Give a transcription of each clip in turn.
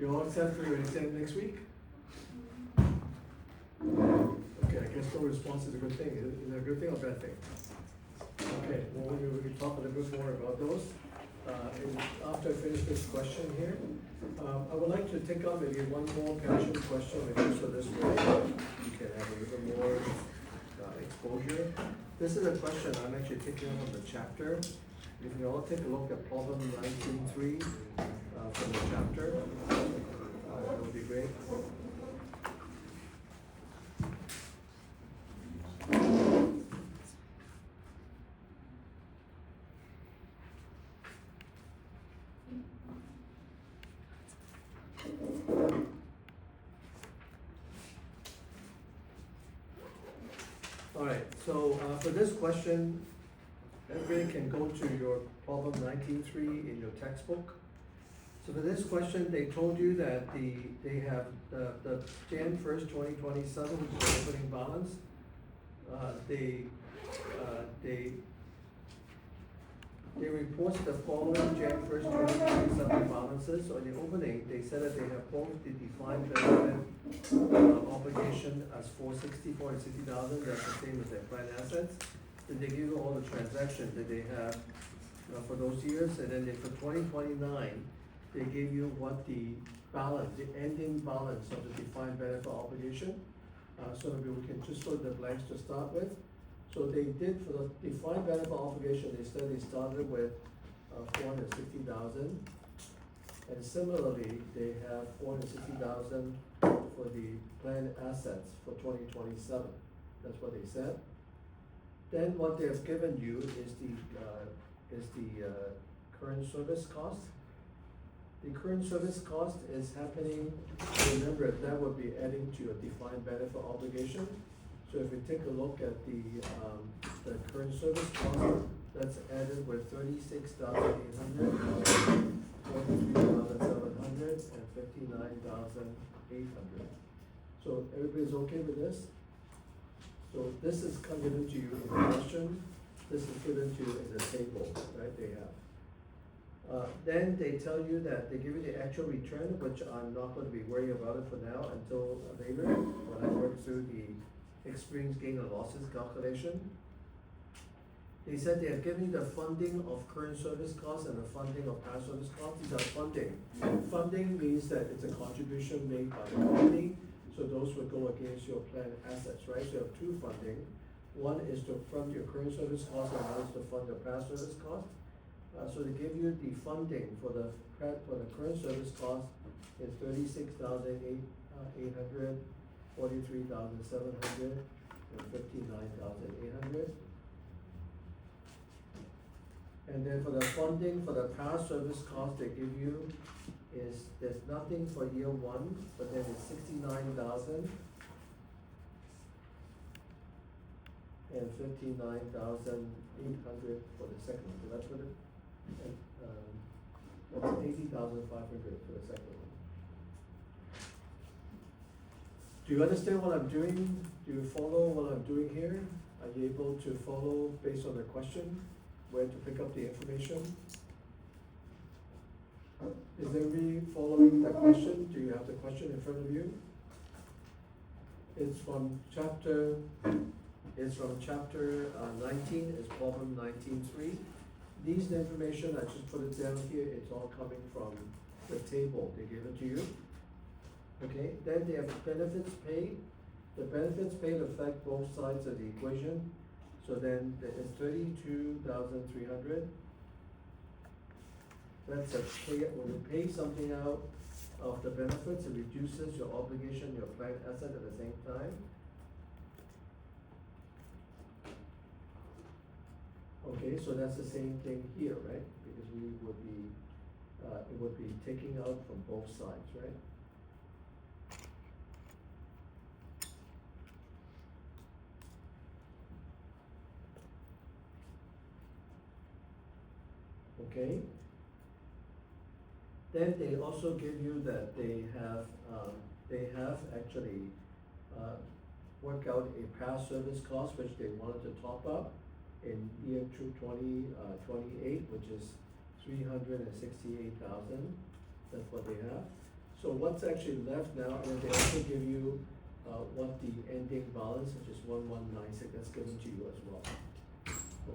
You all set for your exam next week? Okay, I guess no response is a good thing. Is it a good thing or bad thing? Okay, well, we can talk a little bit more about those. After I finish this question here, I would like to take up maybe one more passion question with you, so this way you can have a little more exposure. This is a question I'm actually taking up from the chapter. If you all take a look at problem 19.3 from the chapter, that would be great. Alright, so for this question, everybody can go to your problem 19.3 in your textbook. So for this question, they told you that they have the Jan 1st, 2027, which is the opening balance. They reported the following Jan 1st, 2027 balances. So in the opening, they said that they have both the defined benefit obligation as $460,000, that's the same as their planned assets. Then they give you all the transactions that they have for those years, and then for 2029, they give you what the balance, the ending balance of the defined benefit obligation. So maybe we can just put the blanks to start with. So they did for the defined benefit obligation, they said they started with $460,000. And similarly, they have $460,000 for the planned assets for 2027. That's what they said. Then what they have given you is the current service cost. The current service cost is happening, remember, that would be adding to your defined benefit obligation. So if we take a look at the current service cost, that's added with $36,800, $43,700, and $59,800. So everybody's okay with this? So this is given to you in the question, this is given to you in the table, right, they have. Then they tell you that they give you the actual return, which I'm not going to be worried about it for now until later when I work through the experience gain or losses calculation. They said they have given you the funding of current service costs and the funding of past service costs. These are funding. Funding means that it's a contribution made by the company, so those would go against your planned assets, right? So you have two funding. One is to fund your current service costs and one is to fund your past service costs. So they give you the funding for the current service cost is $36,800, $43,700, and $59,800. And then for the funding for the past service cost they give you is there's nothing for year one, but then it's $69,000 and $59,800 for the second one. So that's what it. And, that's $80,500 for the second one. Do you understand what I'm doing? Do you follow what I'm doing here? Are you able to follow based on the question, where to pick up the information? Is everybody following the question? Do you have the question in front of you? It's from chapter 19, it's problem 19.3. These information, I just put it down here, it's all coming from the table, they gave it to you. Okay, then they have benefits paid. The benefits paid affect both sides of the equation. So then it's $32,300. That's a pay, when you pay something out of the benefits, it reduces your obligation, your planned asset at the same time. Okay, so that's the same thing here, right? Because we would be, it would be taking out from both sides, right? Okay. Then they also give you that they have actually worked out a past service cost which they wanted to top up in year 2028, which is $368,000. That's what they have. So what's actually left now, and they also give you, what the ending balance, which is 1196, that's given to you as well.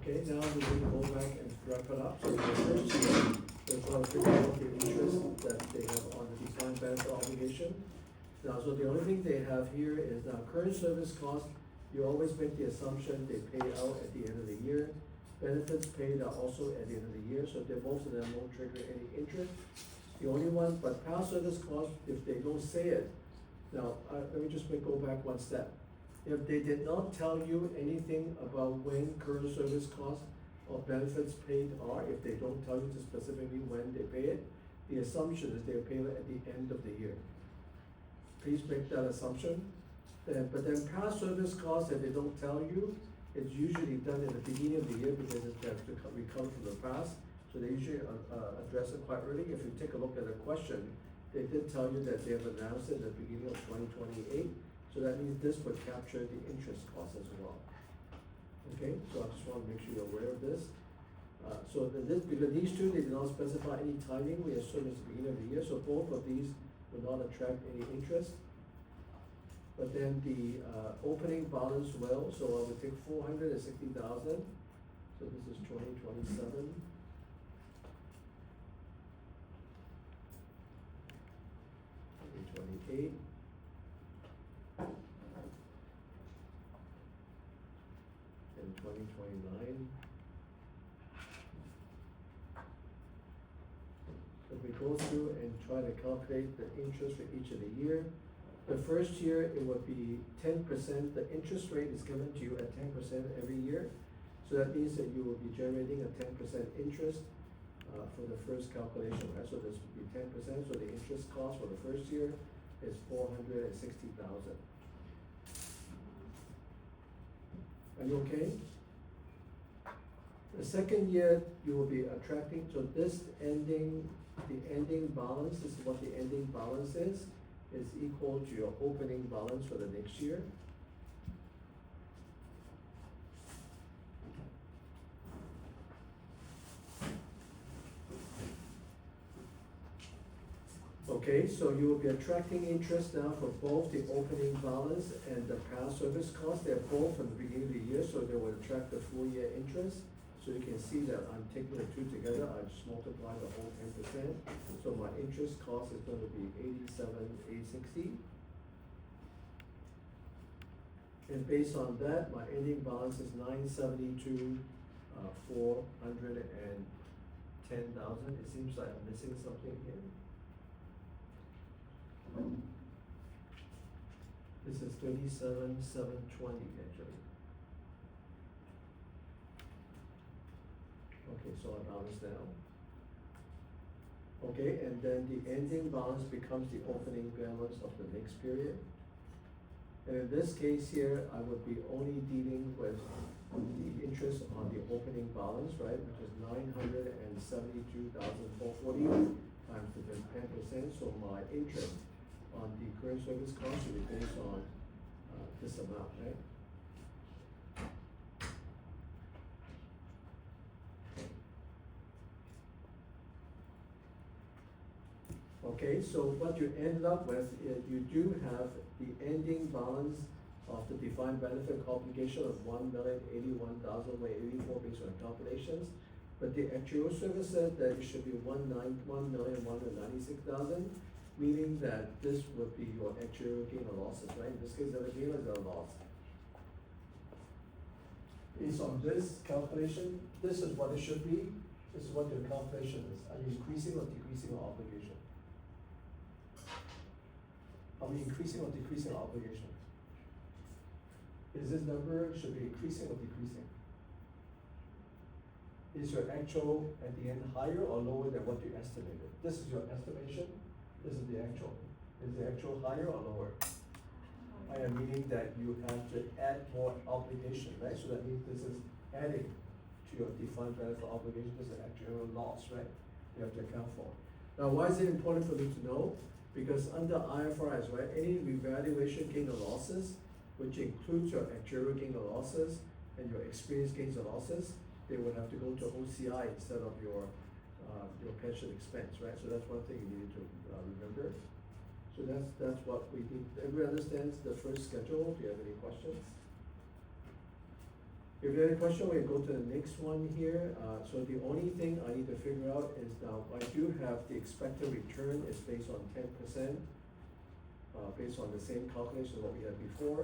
Okay, now we need to go back and wrap it up. So the first year, we're trying to figure out the interest that they have on the defined benefit obligation. Now, so the only thing they have here is now current service cost, you always make the assumption they pay out at the end of the year. Benefits paid are also at the end of the year, so they both of them won't trigger any interest. The only one, but past service cost, if they don't say it, now, let me just go back one step. If they did not tell you anything about when current service costs or benefits paid are, if they don't tell you specifically when they pay it, the assumption is they'll pay it at the end of the year. Please make that assumption. But then past service costs, if they don't tell you, it's usually done in the beginning of the year because it has to recover from the past. So they usually address it quite early. If you take a look at the question, they did tell you that they have announced it at the beginning of 2028. So that means this would capture the interest cost as well. Okay, so I just want to make sure you're aware of this. So this, because these two, they did not specify any timing, we assume it's the beginning of the year, so both of these will not attract any interest. But then the opening balance will, so I would take 460,000, so this is 2027. 2028. And 2029. If we go through and try to calculate the interest for each of the year, the first year it would be 10%, the interest rate is given to you at 10% every year. So that means that you will be generating a 10% interest for the first calculation, right? So this would be 10%, so the interest cost for the first year is 460,000. Are you okay? The second year, you will be attracting, so this ending, the ending balance, this is what the ending balance is equal to your opening balance for the next year. Okay, so you will be attracting interest now for both the opening balance and the past service cost. They're both from the beginning of the year, so they will attract the full year interest. So you can see that I'm taking the two together, I just multiply the whole 10%. So my interest cost is going to be 87,860. And based on that, my ending balance is 972, 410,000. It seems like I'm missing something here. This is 37,720 actually. Okay, so I balance down. Okay, and then the ending balance becomes the opening balance of the next period. And in this case here, I would be only dealing with the interest on the opening balance, right, which is 972,440 times the 10%. So my interest on the current service cost should be based on this amount, right? Okay, so what you end up with is you do have the ending balance of the defined benefit obligation of 1,081,184 based on calculations. But the actual service said that it should be 1,196,000, meaning that this would be your actual gain or losses, right? In this case, is that a gain or is that a loss? Based on this calculation, this is what it should be. This is what your calculation is. Are you increasing or decreasing your obligation? Are we increasing or decreasing our obligation? Is this number should be increasing or decreasing? Is your actual at the end higher or lower than what you estimated? This is your estimation, this is the actual. Is the actual higher or lower? Higher meaning that you have to add more obligation, right? So that means this is adding to your defined benefit obligation, this is actual loss, right? You have to account for. Now, why is it important for me to know? Because under IFRS, right, any revaluation gain or losses, which includes your actuarial gain or losses and your experience gains or losses, they would have to go to OCI instead of your pension expense, right? So that's one thing you need to remember. So that's what we need. Everybody understands the first schedule? Do you have any questions? If you have any question, we go to the next one here. So the only thing I need to figure out is now, I do have the expected return is based on 10%, based on the same calculation what we had before.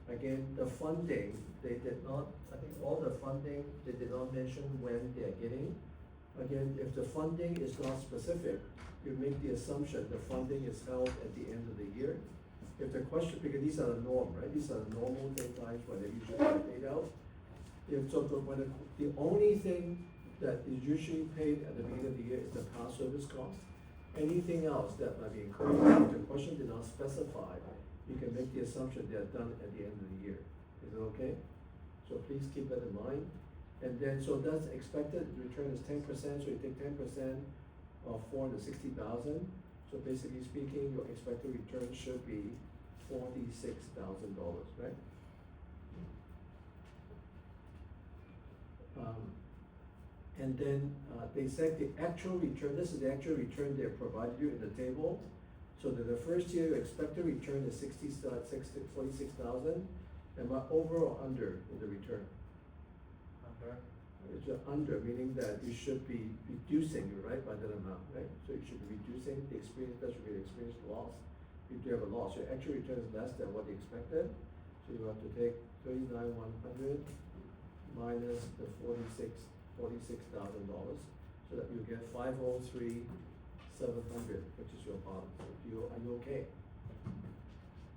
Again, the funding, they did not, I think all the funding, they did not mention when they are getting. Again, if the funding is not specific, you make the assumption the funding is held at the end of the year. If the question, because these are the norm, right? These are the normal deadlines when they usually get paid out. If so, when the only thing that is usually paid at the beginning of the year is the power service cost. Anything else that might be incurred, if the question did not specify, you can make the assumption they are done at the end of the year. Is it okay? So please keep that in mind. And then, so that's expected return is 10%, so you take 10% of 460,000. So basically speaking, your expected return should be $46,000, right? And then they said the actual return, this is the actual return they provided you in the table. So that the first year your expected return is 46,000, and my over or under in the return? Under. It's under, meaning that you should be reducing, right, by that amount, right? So you should be reducing the experience, that should be the experienced loss. You do have a loss, your actual return is less than what you expected, so you have to take 39,100 minus the $46,000, so that you get 503,700, which is your balance. Are you okay?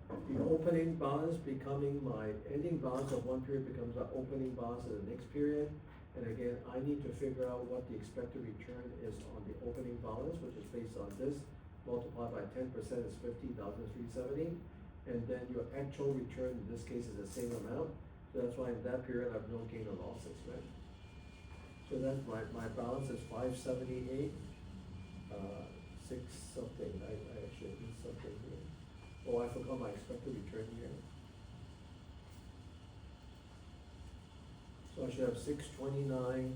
The opening balance becoming my ending balance of one period becomes my opening balance of the next period. And again, I need to figure out what the expected return is on the opening balance, which is based on this, multiplied by 10% is 50,370. And then your actual return in this case is the same amount. So that's why in that period I have no gain or losses, right? So that's my balance is 578, 6 something. I actually did something here. Oh, I forgot my expected return here. So I should have 629,050.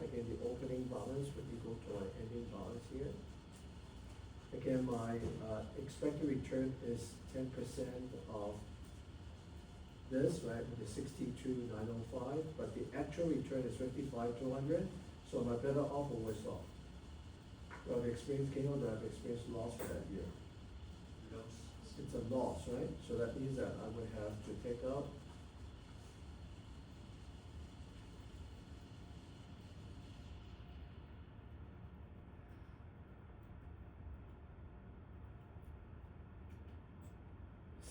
Again, the opening balance would equal to my ending balance here. Again, my expected return is 10% of this, right, which is 62,905, but the actual return is 55,200. So am I better off or worse off? Do I have experienced gain or do I have experienced loss for that year? It's a loss, right? So that means that I would have to take out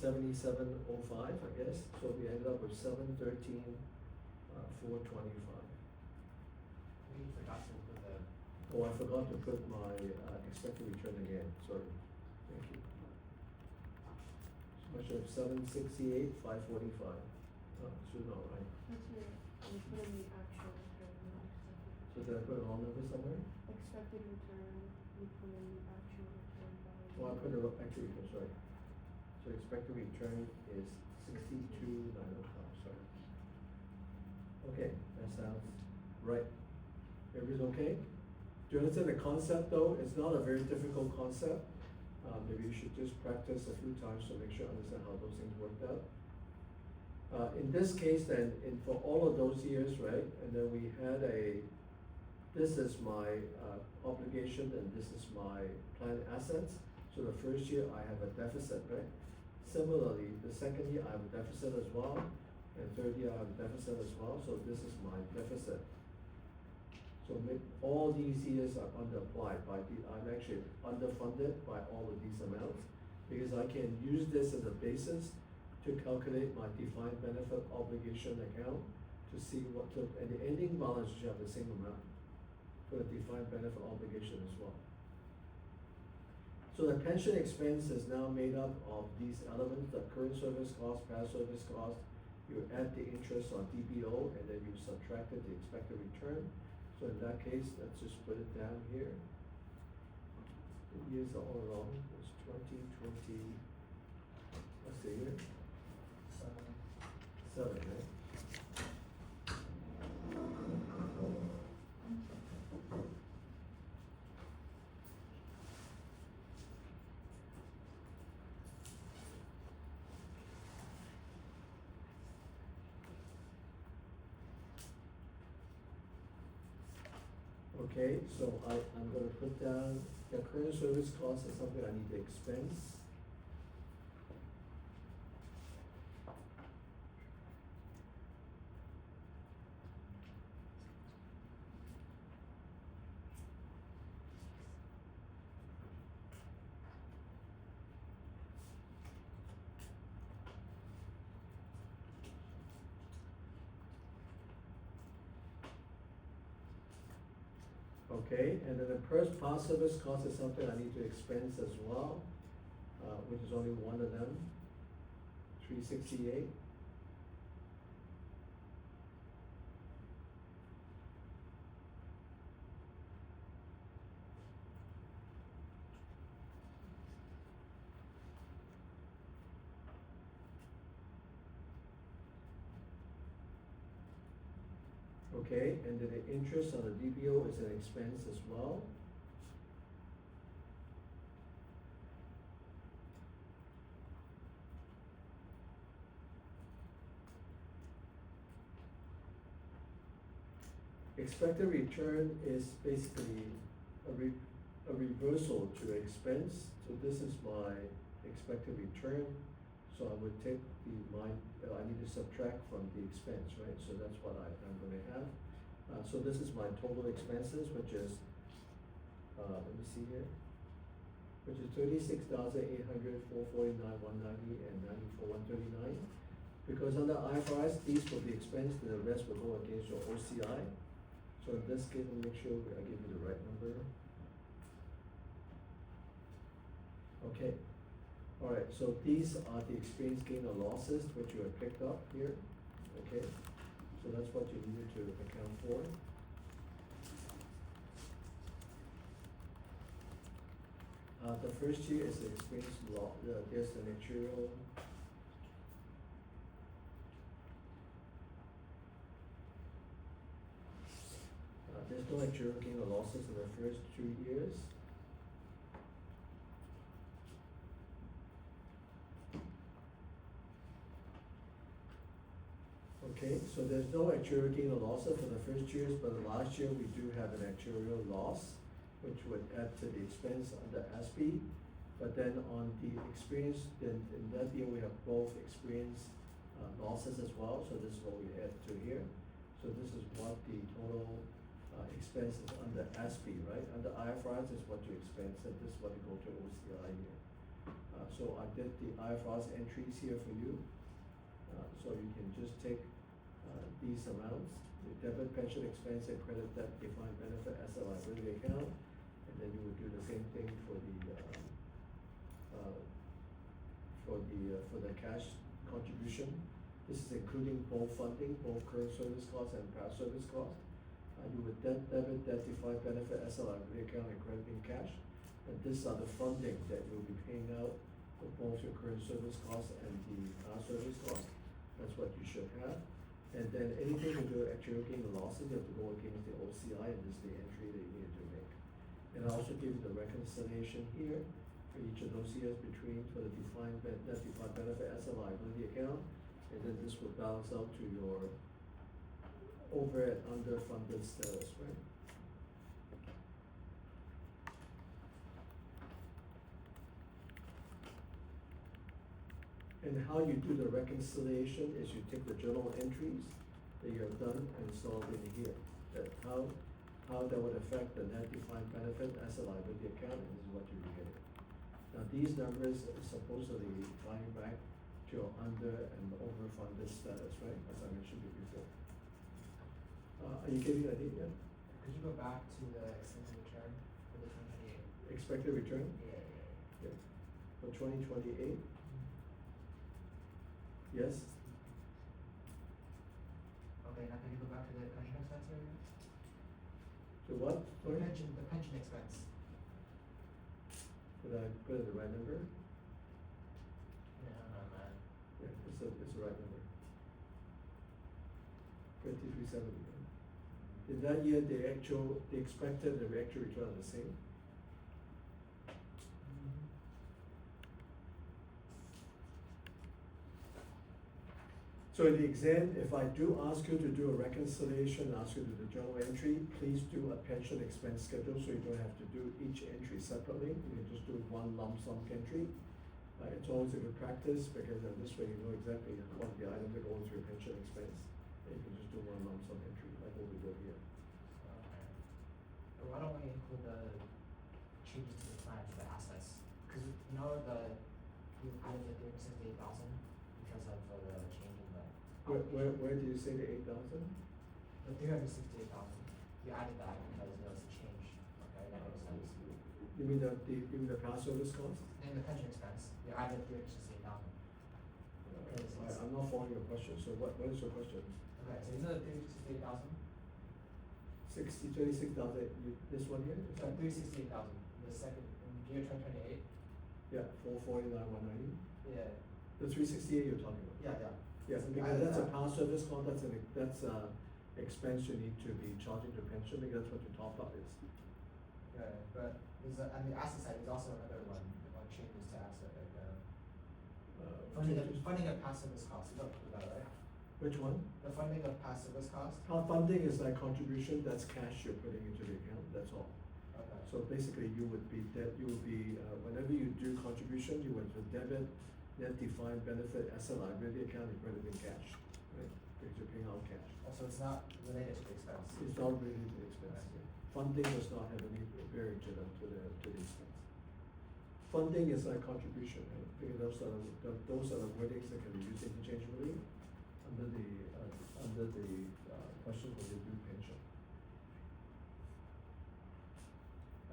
$77.05, I guess. So we ended up with $713,425. We forgot to put the. Oh, I forgot to put my expected return again. Sorry. Thank you. So I should have 768,545. Oh, this is not right. That's right. You put in the actual return, not expected. So did I put a wrong number somewhere? Expected return, you put in the actual return value. Oh, I put a wrong actual return, sorry. So expected return is 62,905, sorry. Okay, that sounds right. Everybody's okay? Do you understand the concept though? It's not a very difficult concept. Maybe you should just practice a few times to make sure you understand how those things worked out. In this case then, for all of those years, right, and then we had this is my obligation and this is my planned assets. So the first year I have a deficit, right? Similarly, the second year I have a deficit as well, and third year I have a deficit as well, so this is my deficit. So all these years are underapplied I'm actually underfunded by all of these amounts, because I can use this as a basis to calculate my defined benefit obligation account to see and the ending balance should have the same amount for the defined benefit obligation as well. So the pension expense is now made up of these elements, the current service cost, past service cost. You add the interest on DBO and then you subtracted the expected return. So in that case, let's just put it down here. The years are all wrong. It's 2020, what's the year? 7, right? Okay, so I'm gonna put down the current service cost is something I need to expense. Okay, and then the first past service cost is something I need to expense as well, which is only one of them, $368. Okay, and then the interest on the DBO is an expense as well. Expected return is basically a reversal to expense, so this is my expected return. So I would take I need to subtract from the expense, right, so that's what I'm gonna have. So this is my total expenses, which is, let me see here, which is $36,800, $449,190, and $94,139. Because under IFRS, these will be expensed, and the rest will go against your OCI. So in this case, let me make sure I give you the right number. Okay. Alright, so these are the experience gain or losses which you have picked up here, okay? So that's what you needed to account for. The first year is the experience there's an actuarial. There's no actuarial gain or losses in the first 2 years. Okay, so there's no actuarial gain or losses for the first years, but the last year we do have an actuarial loss, which would add to the expense under ASPE. But then on the experience, then in that year we have both experience losses as well, so this is what we add to here. So this is what the total expense is under ASPE, right? Under IFRS is what you expense, and this is what you go to OCI here. So I did the IFRS entries here for you. So you can just take these amounts, the debit pension expense and credit debt defined benefit asset liability account, and then you would do the same thing for the cash contribution. This is including both funding, both current service costs and past service costs. You would debit debt defined benefit asset liability account and crediting cash, and these are the funding that you'll be paying out for both your current service costs and the past service costs. That's what you should have. And then anything to do with actuarial gain or losses, you have to go against the OCI, and this is the entry that you need to make. And I also give you the reconciliation here for each of those years for the defined benefit asset liability account, and then this will balance out to your over and underfunded status, right? And how you do the reconciliation is you take the journal entries that you have done and install it in here. That how that would affect the net defined benefit asset liability account, and this is what you get. Now these numbers are supposedly tying back to your under and overfunded status, right? As I mentioned before. Are you getting that yet? Could you go back to the expected return for the 2028? Expected return? Yeah. For 2028? Yes? Okay, now can you go back to the pension expense area? To what? Sorry? The pension expense. Did I put in the right number? No, man. Yeah, it's the right number. 5370. In that year, the expected and the actual return are the same. So in the exam, if I do ask you to do a reconciliation, ask you to do the journal entry, please do a pension expense schedule, so you don't have to do each entry separately. You can just do one lump sum entry. It's always a good practice, because then this way you know exactly what the items that go into your pension expense. And you can just do one lump sum entry, like what we do here. Okay. But why don't we include the changes to the plan for the assets? Cause you know we added the 368,000 because of the change in the. Where do you say the 8,000? The 368,000, you added that because there was a change, okay, that makes sense. You mean the past service cost? In the pension expense, you added 368,000. I'm not following your question, so what is your question? Okay, so isn't it 368,000? 36,000, this one here? Is So that- 368,000, the second, in year 2028? Yeah, 449,190. Yeah. The 368 you're talking about? Yeah. Yeah, So because added that's a that. past service cost, that's expense you need to be charging to pension, because that's what your top up is. Yeah, but on the asset side, there's also another one changes to asset, like, funding of past service costs, you don't do that, right? Which one? The funding of past service costs? Funding is like contribution, that's cash you're putting into the account, that's all. Okay. So basically, you would be, whenever you do contribution, you would debit, net defined benefit, asset liability account, you put it in cash, right? Because you're paying out cash. Also, it's not related to the expense. It's not related to the expense. Okay. Funding does not have any bearing to the expense. Funding is like contribution, right? Because those are the wordings that can be used interchangeably under the question when you do pension.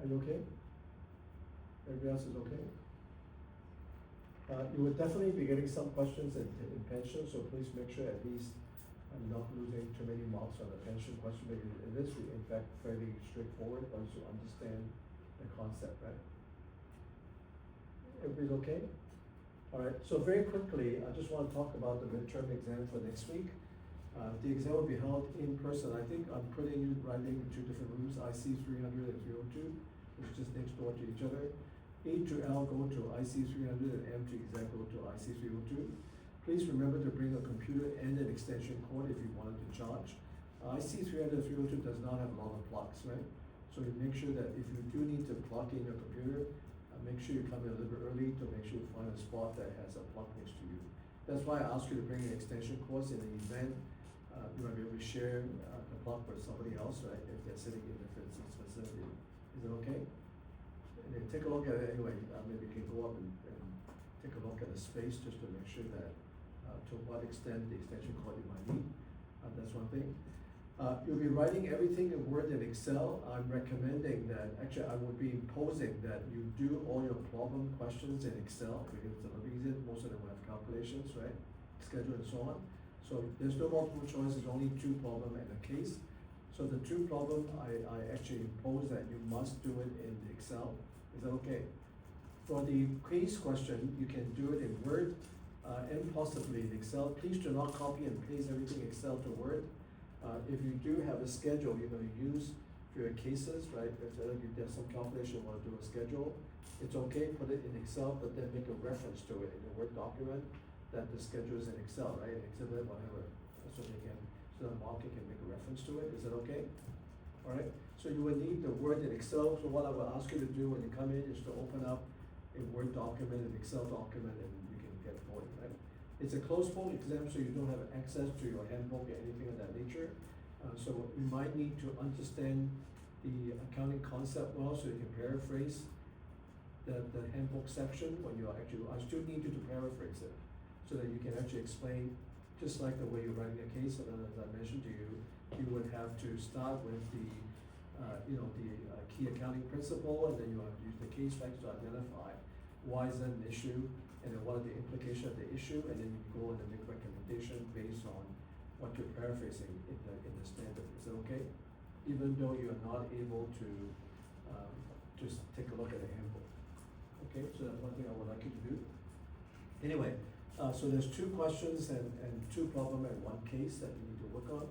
Are you okay? Everybody else is okay? You would definitely be getting some questions in pension, so please make sure at least I'm not losing too many marks on the pension question, because it is in fact fairly straightforward once you understand the concept, right? Everybody's okay? Alright, so very quickly, I just want to talk about the midterm exam for next week. The exam will be held in person. I think I'm putting you writing in two different rooms, IC 300 and 302, which is just next door to each other. A to L go to IC 300 and M to exec go to IC 302. Please remember to bring a computer and an extension cord if you wanted to charge. IC 300 and 302 does not have a lot of plugs, right? So you make sure that if you do need to plug in your computer, make sure you come in a little bit early to make sure you find a spot that has a plug next to you. That's why I asked you to bring an extension cord in the event you might be able to share the plug with somebody else, right? If they're sitting in a different facility. Is it okay? And then take a look at it anyway. Maybe you can go up and take a look at the space just to make sure that to what extent the extension cord you might need. That's one thing. You'll be writing everything in Word and Excel. I'm recommending that, actually I would be imposing that you do all your problem questions in Excel, because it's a little easier. Most of them will have calculations, right? Schedule and so on. So there's no multiple choice, there's only two problem and a case. So the two problem, I actually impose that you must do it in Excel. Is that okay? For the case question, you can do it in Word and possibly in Excel. Please do not copy and paste everything Excel to Word. If you do have a schedule you're going to use for your cases, right? If there's some calculation you want to do a schedule, it's okay, put it in Excel, but then make a reference to it in the Word document that the schedule is in Excel, right? Exhibit, whatever, so the market can make a reference to it. Is that okay? All right. So you will need the Word in Excel. So what I will ask you to do when you come in is to open up a Word document, an Excel document, and you can get going, right? It's a closed book exam, so you don't have access to your handbook or anything of that nature. So you might need to understand the accounting concept well, so you can paraphrase the handbook section when you are actually, I still need you to paraphrase it, so that you can actually explain, just like the way you're writing a case. And as I mentioned to you, you would have to start with the key accounting principle, and then you have to use the case facts to identify why is that an issue, and then what are the implications of the issue, and then you go and then make recommendation based on what you're paraphrasing in the standard. Is that okay? Even though you are not able to just take a look at the handbook. Okay, so that's one thing I would like you to do. Anyway, so there's two questions and two problem and one case that you need to work on.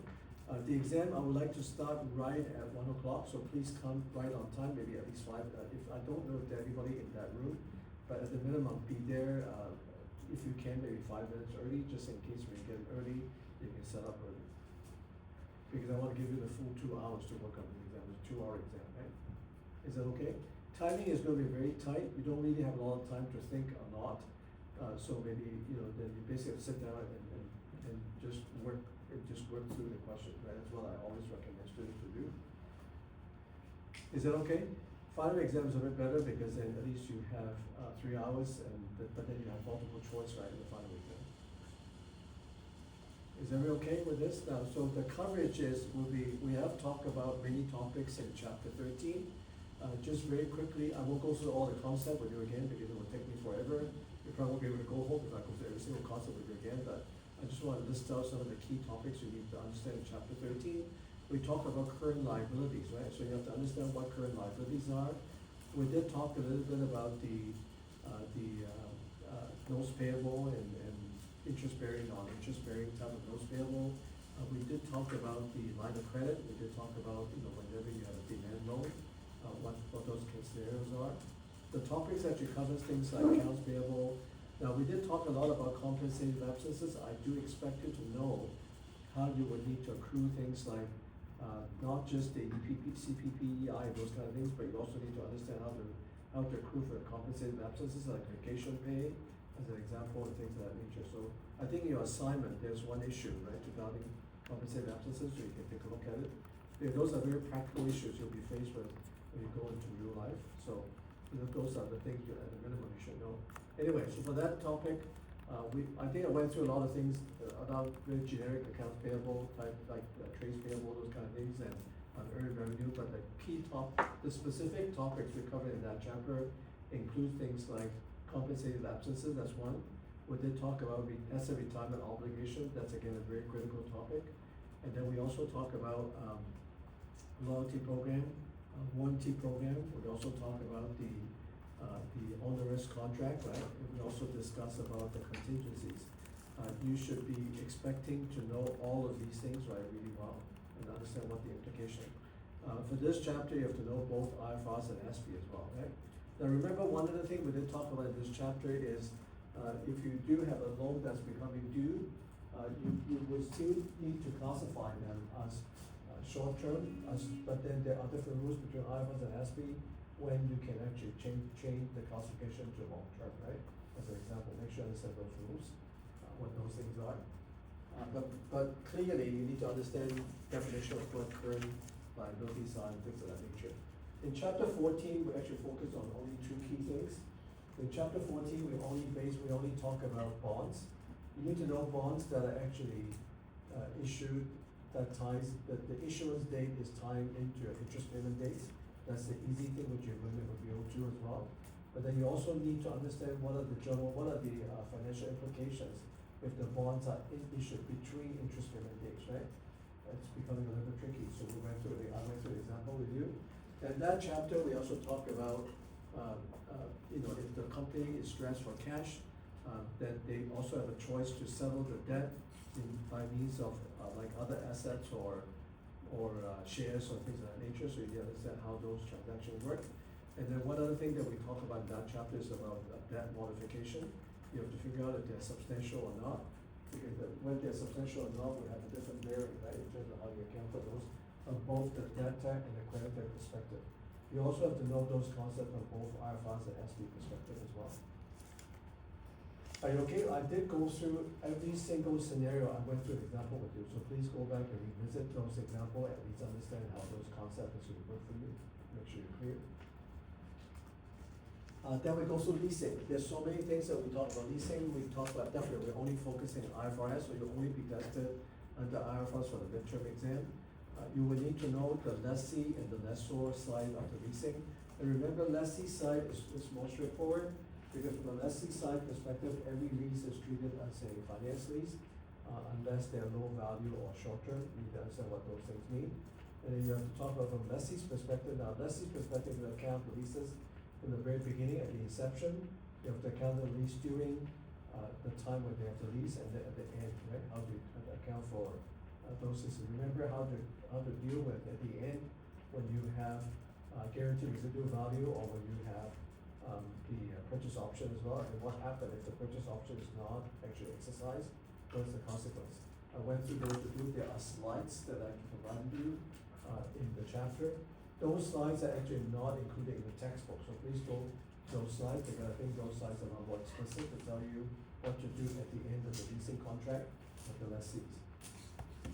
The exam, I would like to start right at 1 o'clock, so please come right on time, maybe at least 5. If I don't know if there's anybody in that room, but at the minimum, be there if you can, maybe 5 minutes early, just in case when you get early, you can set up early. Because I wanna give you the full 2 hours to work on the exam, it's a 2-hour exam, right? Is that okay? Timing is gonna be very tight, you don't really have a lot of time to think a lot. So maybe, then you basically sit down and just work through the questions, right? That's what I always recommend students to do. Is that okay? Final exam is a bit better because then at least you have 3 hours but then you have multiple choice, right, in the final exam. Is everyone okay with this? Now, so the coverage we have talked about many topics in chapter 13. Just very quickly, I won't go through all the concept with you again because it will take me forever. You probably won't be able to go home if I go through every single concept with you again, but I just want to list out some of the key topics you need to understand in chapter 13. We talk about current liabilities, right? So you have to understand what current liabilities are. We did talk a little bit about the notes payable and interest bearing, non-interest bearing type of notes payable. We did talk about the line of credit. We did talk about, whenever you have a demand loan, what those case scenarios are. The topics that you cover, things like accounts payable. Now, we did talk a lot about compensated absences. I do expect you to know how you would need to accrue things like, not just the EPP, CPP, EI, those kind of things, but you also need to understand how to accrue for compensated absences like vacation pay, as an example, and things of that nature. So I think in your assignment, there's one issue, right, regarding compensated absences, so you can take a look at it. Those are very practical issues you'll be faced with when you go into real life. So those are the things you, at the minimum, you should know. Anyway, so for that topic, I think I went through a lot of things about very generic accounts payable type, like trades payable, those kind of things, and earned revenue. But the specific topics we covered in that chapter include things like compensated absences. That's one. We did talk about asset retirement obligation. That's again a very critical topic. And then we also talk about loyalty program, warranty program. We also talk about the onerous contract, right? And we also discuss about the contingencies. You should be expecting to know all of these things, right, really well and understand what the implication. For this chapter, you have to know both IFRS and ASPE as well, right? Now remember, one other thing we did talk about in this chapter is if you do have a loan that's becoming due, you would still need to classify them as short-term, but then there are different rules between IFRS and ASPE when you can actually change the classification to long-term, right? As an example, make sure you understand those rules, what those things are. But clearly, you need to understand definition of what current liabilities are and things of that nature. In chapter 14, we actually focus on only 2 key things. In chapter 14, we only talk about bonds. You need to know bonds that are actually issued that the issuance date is tied into your interest payment dates. That's the easy thing which you're going to be able to do as well. But then you also need to understand what are the financial implications if the bonds are issued between interest payment dates, right? It's becoming a little bit tricky. So I went through the example with you. And that chapter, we also talk about, if the company is stressed for cash, then they also have a choice to settle the debt by means of like other assets or shares or things of that nature, so you understand how those transactions work. And then one other thing that we talk about in that chapter is about debt modification. You have to figure out if they're substantial or not, because when they're substantial or not, we have a different bearing, right, in terms of how you account for those from both the debtor and the creditor perspective. You also have to know those concepts from both IFRS and ASPE perspective as well. Are you okay? I did go through every single scenario. I went through an example with you, so please go back and revisit those examples and at least understand how those concepts will work for you. Make sure you're clear. Then we go through leasing. There's so many things that we talk about leasing. We talk about definitely we're only focusing on IFRS, so you'll only be tested under IFRS for the midterm exam. You will need to know the lessee and the lessor side of the leasing. And remember, lessee side is more straightforward. Because from the lessee side perspective, every lease is treated as a finance lease, unless they're low value or short term. You need to understand what those things mean. And then you have to talk about from lessee's perspective. Now, lessee's perspective, you account the leases from the very beginning at the inception. You have to account the lease during the time when they have to lease, and then at the end, right? How do you account for those things? Remember how to deal with at the end when you have guaranteed residual value or when you have the purchase option as well, and what happened if the purchase option is not actually exercised, what's the consequence? I went through those with you, there are slides that I can provide you, in the chapter. Those slides are actually not included in the textbook, so please don't those slides, because I think those slides are a lot more explicit to tell you what to do at the end of the leasing contract with the lessees.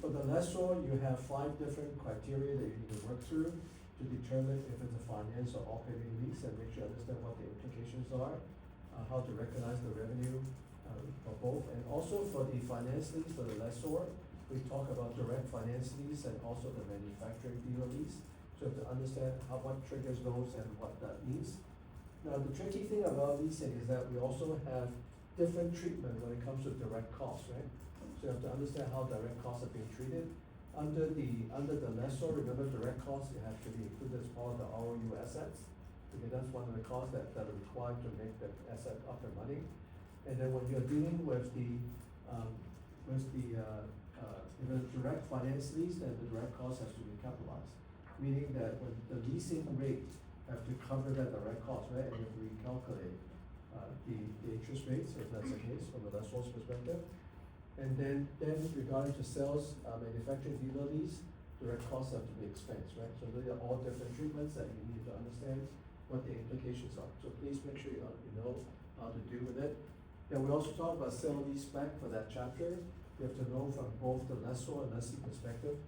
For the lessor, you have 5 different criteria that you need to work through to determine if it's a finance or operating lease, and make sure you understand what the implications are, how to recognize the revenue for both. And also for the finance lease, for the lessor, we talk about direct finance lease and also the manufacturing dealer lease. So you have to understand what triggers those and what that means. Now, the tricky thing about leasing is that we also have different treatment when it comes to direct costs, right? So you have to understand how direct costs are being treated. Under the lessor, remember direct costs, it has to be included as part of the ROU assets, because that's one of the costs that are required to make the asset up and running. And then when you're dealing with the direct finance lease, then the direct cost has to be capitalized. Meaning that when the leasing rate have to cover that direct cost, right? And if we calculate the interest rates, if that's the case from the lessor's perspective. And then regarding to sales, manufacturing dealer lease, direct costs have to be expensed, right? So those are all different treatments that you need to understand what the implications are. So please make sure you know how to deal with it. Then we also talk about sale lease back for that chapter. You have to know from both the lessor and lessee perspective,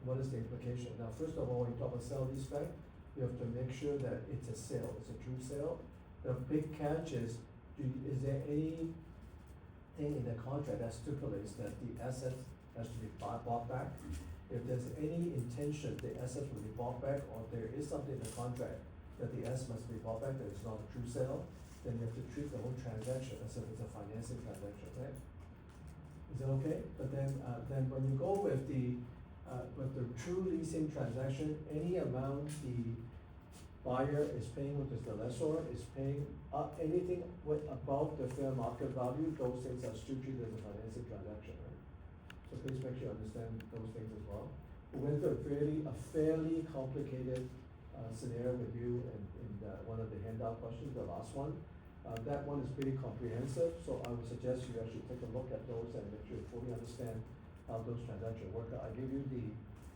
what is the implication. Now, first of all, when you talk about sale lease back, you have to make sure that it's a sale, it's a true sale. The big catch is there anything in the contract that stipulates that the asset has to be bought back? If there's any intention the assets will be bought back, or there is something in the contract that the asset must be bought back, that it's not a true sale, then you have to treat the whole transaction as if it's a financing transaction, right? Is that okay? But then when you go with the true leasing transaction, any amount the buyer is paying, which is the lessor, is paying anything above the fair market value, those things are still treated as a financing transaction, right? So please make sure you understand those things as well. We went through a fairly complicated scenario with you in one of the handout questions, the last one. That one is pretty comprehensive, so I would suggest you actually take a look at those and make sure you fully understand how those transactions work. I give you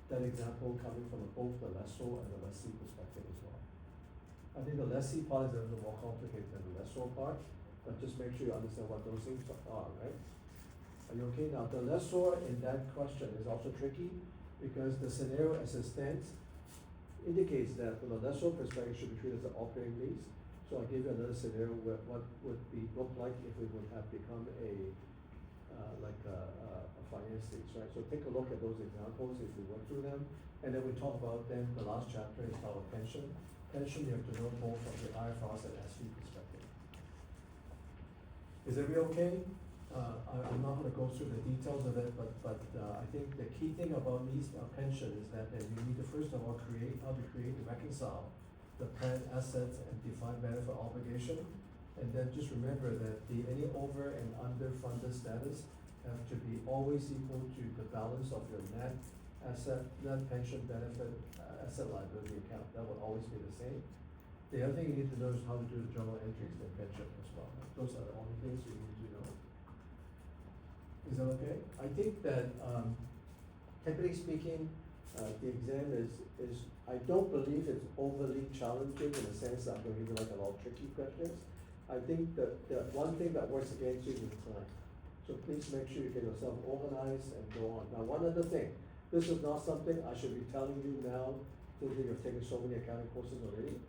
that example coming from both the lessor and the lessee perspective as well. I think the lessee part is a little more complicated than the lessor part, but just make sure you understand what those things are, right? Are you okay? Now, the lessor in that question is also tricky, because the scenario as it stands indicates that from the lessor perspective, it should be treated as an operating lease. So I gave you another scenario where what would look like if it would have become a finance lease, right? So take a look at those examples if we work through them, and then we talk about then the last chapter is our pension. Pension, you have to know both from the IFRS and SV perspective. Is everybody okay? I'm not going to go through the details of it, but I think the key thing about lease pension is that you need to first of all create and reconcile the planned assets and defined benefit obligation, and then just remember that any over and under funded status have to be always equal to the balance of your net pension benefit asset liability account. That will always be the same. The other thing you need to know is how to do the journal entries in pension as well. Those are the only things you need to know. Is that okay? I think that typically speaking, the exam is I don't believe it's overly challenging in the sense that I'm going to give you like a lot of tricky questions. I think that the one thing that works against you is time. So please make sure you get yourself organized and go on. Now, one other thing, this is not something I should be telling you now, since you've taken so many accounting courses already.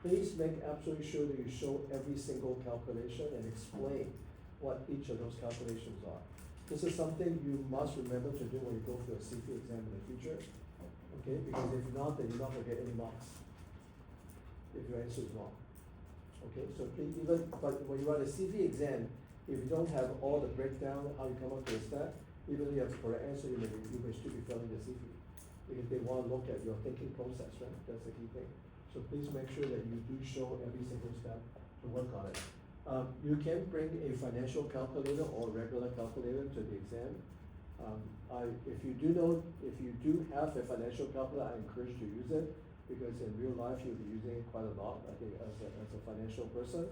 Please make absolutely sure that you show every single calculation and explain what each of those calculations are. This is something you must remember to do when you go for a CFA exam in the future. Okay, because if not, then you're not going to get any marks if your answer is wrong. Okay, so please, but when you write a CV exam, if you don't have all the breakdown, how you come up with a stat, even if you have the correct answer, you may still be failing the CV. Because they want to look at your thinking process, right? That's the key thing. So please make sure that you do show every single step to work on it. You can bring a financial calculator or regular calculator to the exam. If you do have a financial calculator, I encourage you to use it, because in real life you'll be using it quite a lot, I think, as a financial person.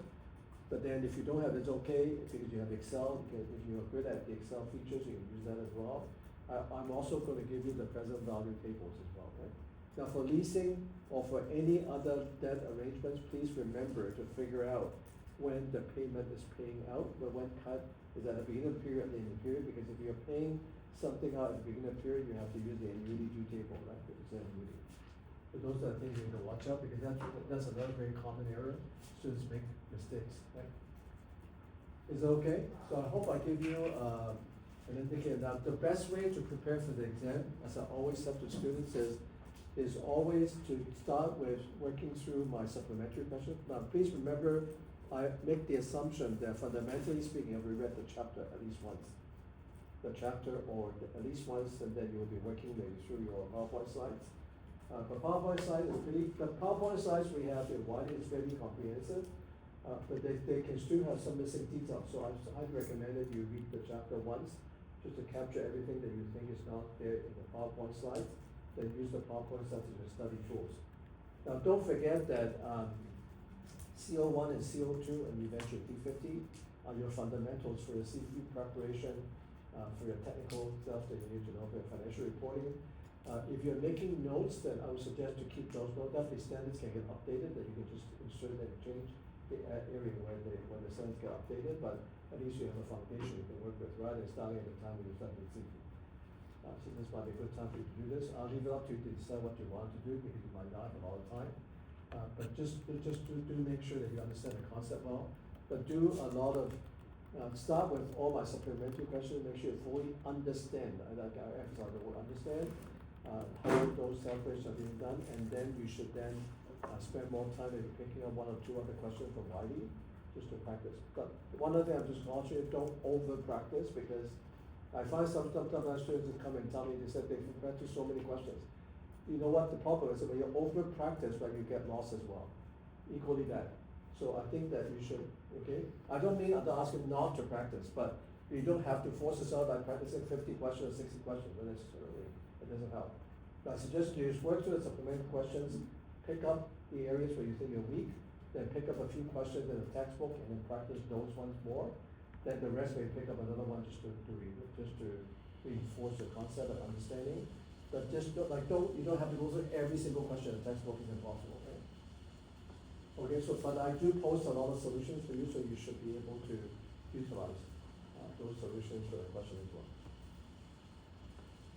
But then if you don't have, it's okay, because you have Excel, if you're good at the Excel features, you can use that as well. I'm also gonna give you the present value tables as well, right? Now for leasing or for any other debt arrangements, please remember to figure out when the payment is paying out, but when cut is at the beginning of the period, at the end of the period, because if you're paying something out at the beginning of the period, you have to use the annuity due table, right, because it's an annuity. So those are the things you need to watch out, because that's another very common error, students make mistakes, right? Is it okay? So I hope I give you, an indicator. Now, the best way to prepare for the exam, as I always tell to students, is always to start with working through my supplementary questions. Now, please remember, I make the assumption that fundamentally speaking, I've reread the chapter at least once. The chapter at least once, and then you will be working maybe through your PowerPoint slides. The PowerPoint slide is the PowerPoint slides we have in Wiley is very comprehensive, but they can still have some missing details. So I'd recommend that you read the chapter once, just to capture everything that you think is not there in the PowerPoint slides. Then use the PowerPoint slides as your study tools. Now, don't forget that CO1 and CO2 and eventually P50 are your fundamentals for your CV preparation, for your technical stuff that you need to know for your financial reporting. If you're making notes, then I would suggest to keep those notes. Definitely standards can get updated, that you can just insert and change the area where the standards get updated, but at least you have a foundation you can work with, rather than starting at the time when you start with CV. So this might be a good time for you to do this. I'll leave it up to you to decide what you want to do, because you might not have a lot of time. But just do make sure that you understand the concept well. But do a lot of, start with all my supplementary questions, make sure you fully understand, I emphasize the word understand, how those calculations are being done, and then you should then spend more time in picking up one or two other questions from Wiley, just to practice. But one other thing I'm just cautioning you, don't over practice, because I find sometimes students come and tell me, they said they've practiced so many questions. You know what the problem is? When you over practice, right, you get lost as well. Equally bad. So I think that you should, okay? I don't mean I'm asking not to practice, but you don't have to force yourself by practicing 50 questions or 60 questions necessarily. It doesn't help. But I suggest you just work through the supplementary questions, pick up the areas where you think you're weak, then pick up a few questions in the textbook and then practice those ones more. Then the rest may pick up another one just to reinforce the concept of understanding. But just you don't have to go through every single question in the textbook, is impossible, right? Okay, so but I do post a lot of solutions for you, so you should be able to utilize those solutions for the question as well.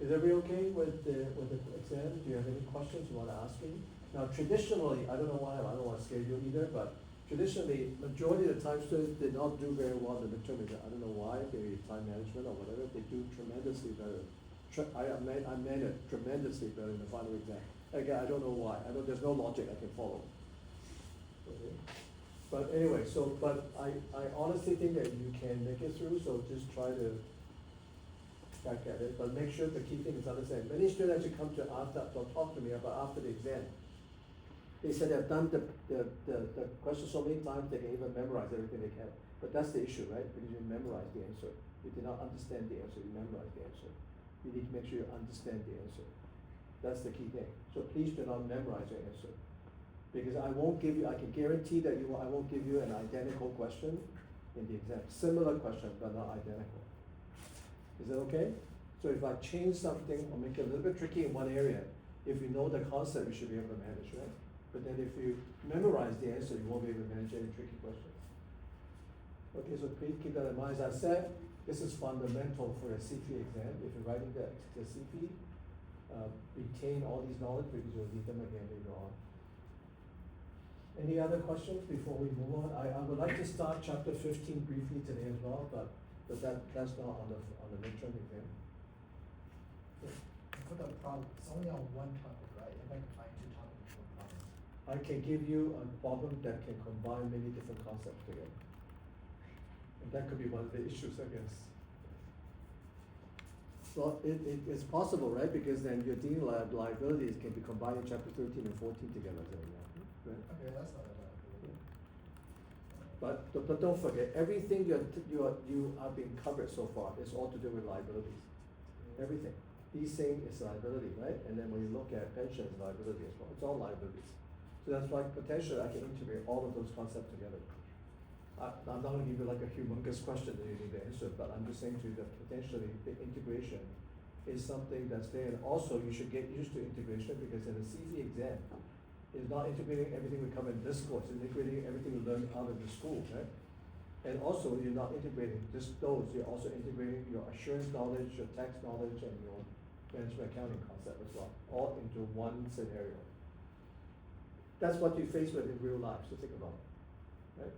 Is everybody okay with the exam? Do you have any questions you want to ask me? Now, traditionally, I don't know why, I don't want to scare you either, but traditionally, majority of the time students did not do very well in the midterm exam. I don't know why, maybe time management or whatever, they do tremendously better. I meant it tremendously better in the final exam. Again, I don't know why. There's no logic I can follow. Okay. But anyway, but I honestly think that you can make it through, so just try to back at it. But make sure the key thing is understand. Many students actually come to talk to me about after the exam. They said they've done the question so many times they can even memorize everything they can. But that's the issue, right? Because you memorize the answer. You did not understand the answer, you memorize the answer. You need to make sure you understand the answer. That's the key thing. So please do not memorize your answer. Because I can guarantee that I won't give you an identical question in the exam. Similar question, but not identical. Is that okay? So if I change something or make it a little bit tricky in one area, if you know the concept, you should be able to manage, right? But then if you memorize the answer, you won't be able to manage any tricky questions. Okay, so please keep that in mind. As I said, this is fundamental for a CP exam. If you're writing the CP, retain all these knowledge because you'll need them again later on. Any other questions before we move on? I would like to start chapter 15 briefly today as well, but that's not on the midterm exam. For the problem, it's only on one topic, right? If I combine two topics for problems. I can give you a problem that can combine many different concepts together. And that could be one of the issues, I guess. Well, it's possible, right? Because then your dealing liabilities can be combined in chapter 13 and 14 together, right? Okay, that's not bad. Yeah. But don't forget, everything you have been covered so far is all to do with liabilities. Everything. Leasing is liability, right? And then when you look at pension, it's liability as well. It's all liabilities. So that's why potentially I can integrate all of those concepts together. I'm not gonna give you like a humongous question that you need to answer, but I'm just saying to you that potentially the integration is something that's there, and also you should get used to integration, because in a CZ exam, it's not integrating everything we cover in this course, it's integrating everything we learn out of the school, right? And also, you're not integrating just those, you're also integrating your assurance knowledge, your tax knowledge, and your management accounting concept as well, all into one scenario. That's what you face with in real life, so think about it, right?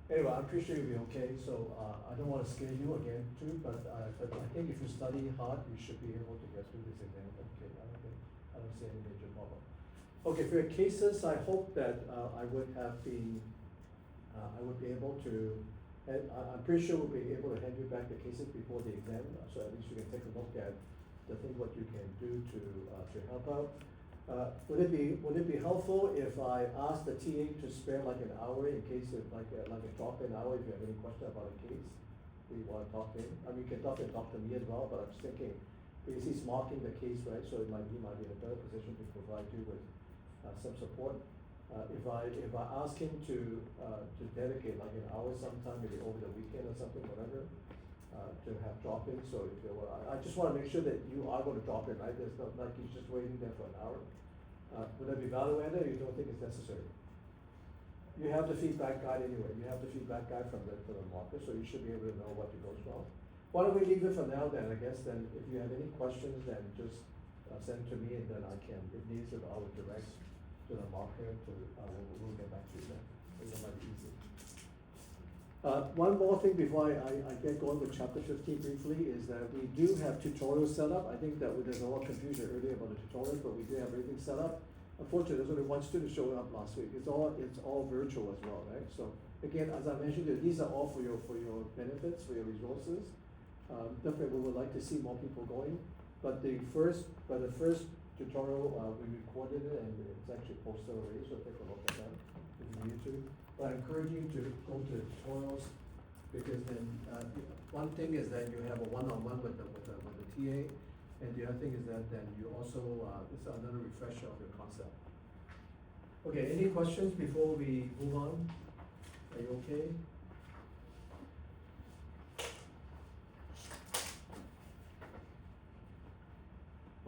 Anyway, I'm pretty sure you'll be okay, so, I don't wanna scare you again too, but I think if you study hard, you should be able to get through this exam, okay, I don't see any major problem. Okay, for your cases, I hope that, I would have been, I would be able to, and I'm pretty sure we'll be able to hand you back the cases before the exam, so at least you can take a look at the thing, what you can do to help out. Would it be helpful if I asked the TA to spare like an hour in case of like a drop-in hour, if you have any question about a case, we wanna talk to him? I mean, you can talk to me as well, but I'm just thinking, because he's marking the case, right, so he might be in a better position to provide you with some support. If I ask him to dedicate like an hour sometime, maybe over the weekend or something, whatever, to have drop-in, so if there were, I just wanna make sure that you are gonna drop in, right? There's not like he's just waiting there for an hour. Would that be value added, or you don't think it's necessary? You have the feedback guide anyway, you have the feedback guide from the marker, so you should be able to know what goes wrong. Why don't we leave it for now then, I guess, then if you have any questions, then just send to me, and then I can, if needs, I will direct to the marker to, we'll get back to you then, I think that might be easy. One more thing before I get going with chapter 15 briefly is that we do have tutorials set up. I think that there's a lot of confusion earlier about the tutorials, but we do have everything set up. Unfortunately, there's only one student showing up last week. It's all virtual as well, right? So again, as I mentioned, these are all for your benefits, for your resources. Definitely, we would like to see more people going. But the first tutorial, we recorded it, and it's actually posted already, so take a look at that if you need to. But I encourage you to go to the tutorials, because then, one thing is that you have a one-on-one with the TA, and the other thing is that then you also, it's another refresher of your concept. Okay, any questions before we move on? Are you okay?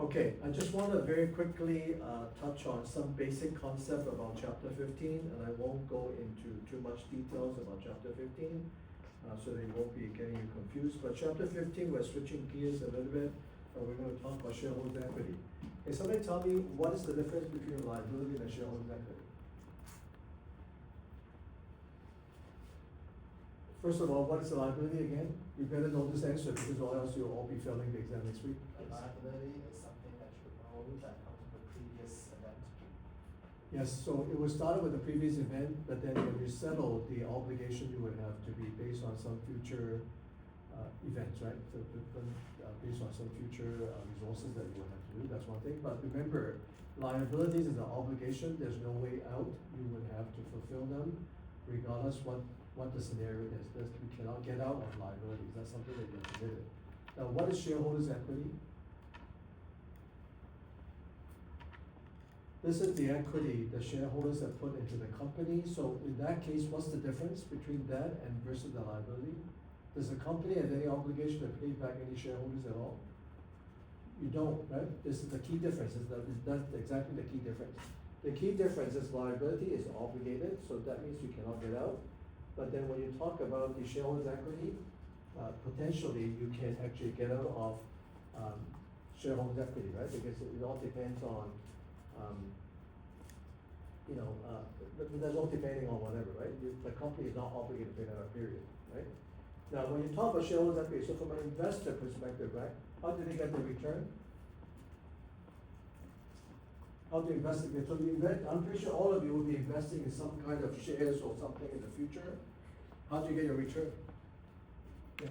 Okay, I just want to very quickly touch on some basic concept about chapter 15, and I won't go into too much details about chapter 15, so that you won't be getting you confused. But chapter 15, we're switching gears a little bit, and we're going to talk about shareholders' equity. Can somebody tell me what is the difference between liability and shareholders' equity? First of all, what is the liability again? You better know this answer, because or else you'll all be failing the exam next week. Liability is something that you owe that comes from a previous event. Yes, so it was started with the previous event, but then when you settle, the obligation you would have to be based on some future events, right? So, based on some future resources that you would have to do, that's one thing. But remember, liabilities is an obligation, there's no way out, you would have to fulfill them regardless what the scenario is. We cannot get out of liabilities, that's something that you're committed. Now, what is shareholders' equity? This is the equity the shareholders have put into the company. So in that case, what's the difference between that and versus the liability? Does the company have any obligation to pay back any shareholders at all? You don't, right? This is the key difference, that's exactly the key difference. The key difference is liability is obligated, so that means you cannot get out. But then when you talk about the shareholders' equity, potentially you can actually get out of shareholders' equity, right? Because it all depends on, there's all depending on whatever, right? The company is not obligated to pay that out, period, right? Now, when you talk about shareholders' equity, so from an investor perspective, right, how do they get the return? How do you invest it? So I'm pretty sure all of you will be investing in some kind of shares or something in the future. How do you get your return? Yeah.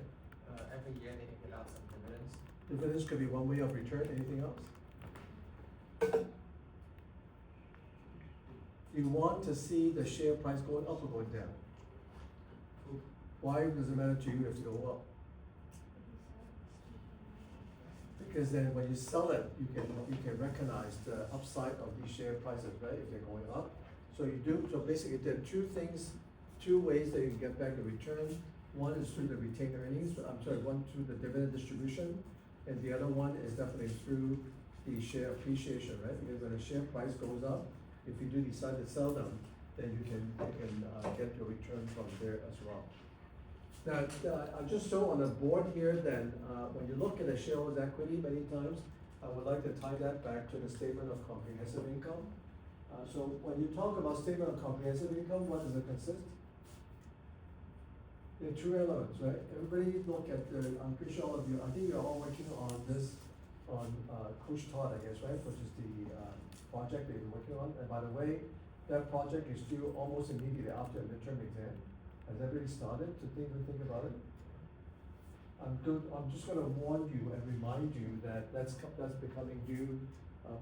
Every year they give out some dividends. Dividends could be one way of return, anything else? You want to see the share price going up or going down? Why does it matter to you if it go up? Because then when you sell it, you can recognize the upside of these share prices, right, if they're going up. So basically there are two things two ways that you get back the return. One is through the retained earnings, one through the dividend distribution, and the other one is definitely through the share appreciation, right? Because when the share price goes up, if you do decide to sell them, then you can get your return from there as well. Now, I just show on the board here, then, when you look at the shareholders' equity many times, I would like to tie that back to the statement of comprehensive income. So when you talk about statement of comprehensive income, what does it consist? There are two elements, right? Everybody look at I'm pretty sure all of you, I think you're all working on this, on Kush-Todd, I guess, right? Which is the project that you're working on. And by the way, that project is due almost immediately after a midterm exam. Has everybody started to think about it? I'm just gonna warn you and remind you that that's becoming due,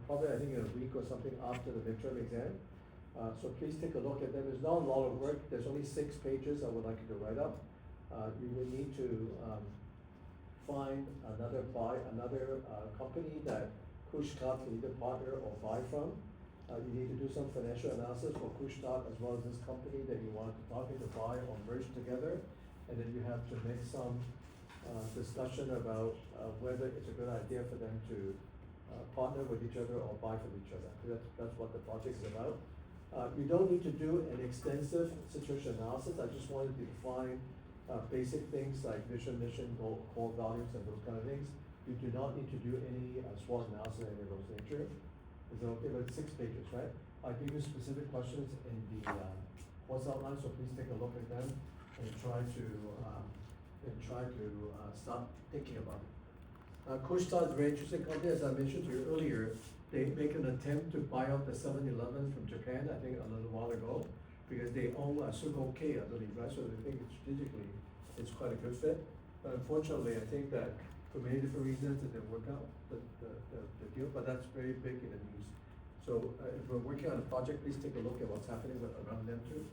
probably I think in a week or something after the midterm exam. So please take a look at them. There's not a lot of work. There's only 6 pages I would like you to write up. You will need to find another company that Kush-Todd can either partner or buy from. You need to do some financial analysis for Kush-Todd as well as this company that you want to target to buy or merge together. And then you have to make some discussion about whether it's a good idea for them to partner with each other or buy from each other. That's what the project is about. You don't need to do an extensive situation analysis. I just wanted to define basic things like vision, mission, goal, core values, and those kind of things. You do not need to do any SWOT analysis or any of those nature. It's okay, but 6 pages, right? I'll give you specific questions in the course outline, so please take a look at them and try to start thinking about it. Kush-Todd is a very interesting company, as I mentioned to you earlier. They make an attempt to buy out the 7-Eleven from Japan, I think a little while ago, because they own Circle K, I believe, right? So they think strategically it's quite a good fit. But unfortunately, I think that for many different reasons it didn't work out, the deal, but that's very big in the news. So if we're working on a project, please take a look at what's happening around them too.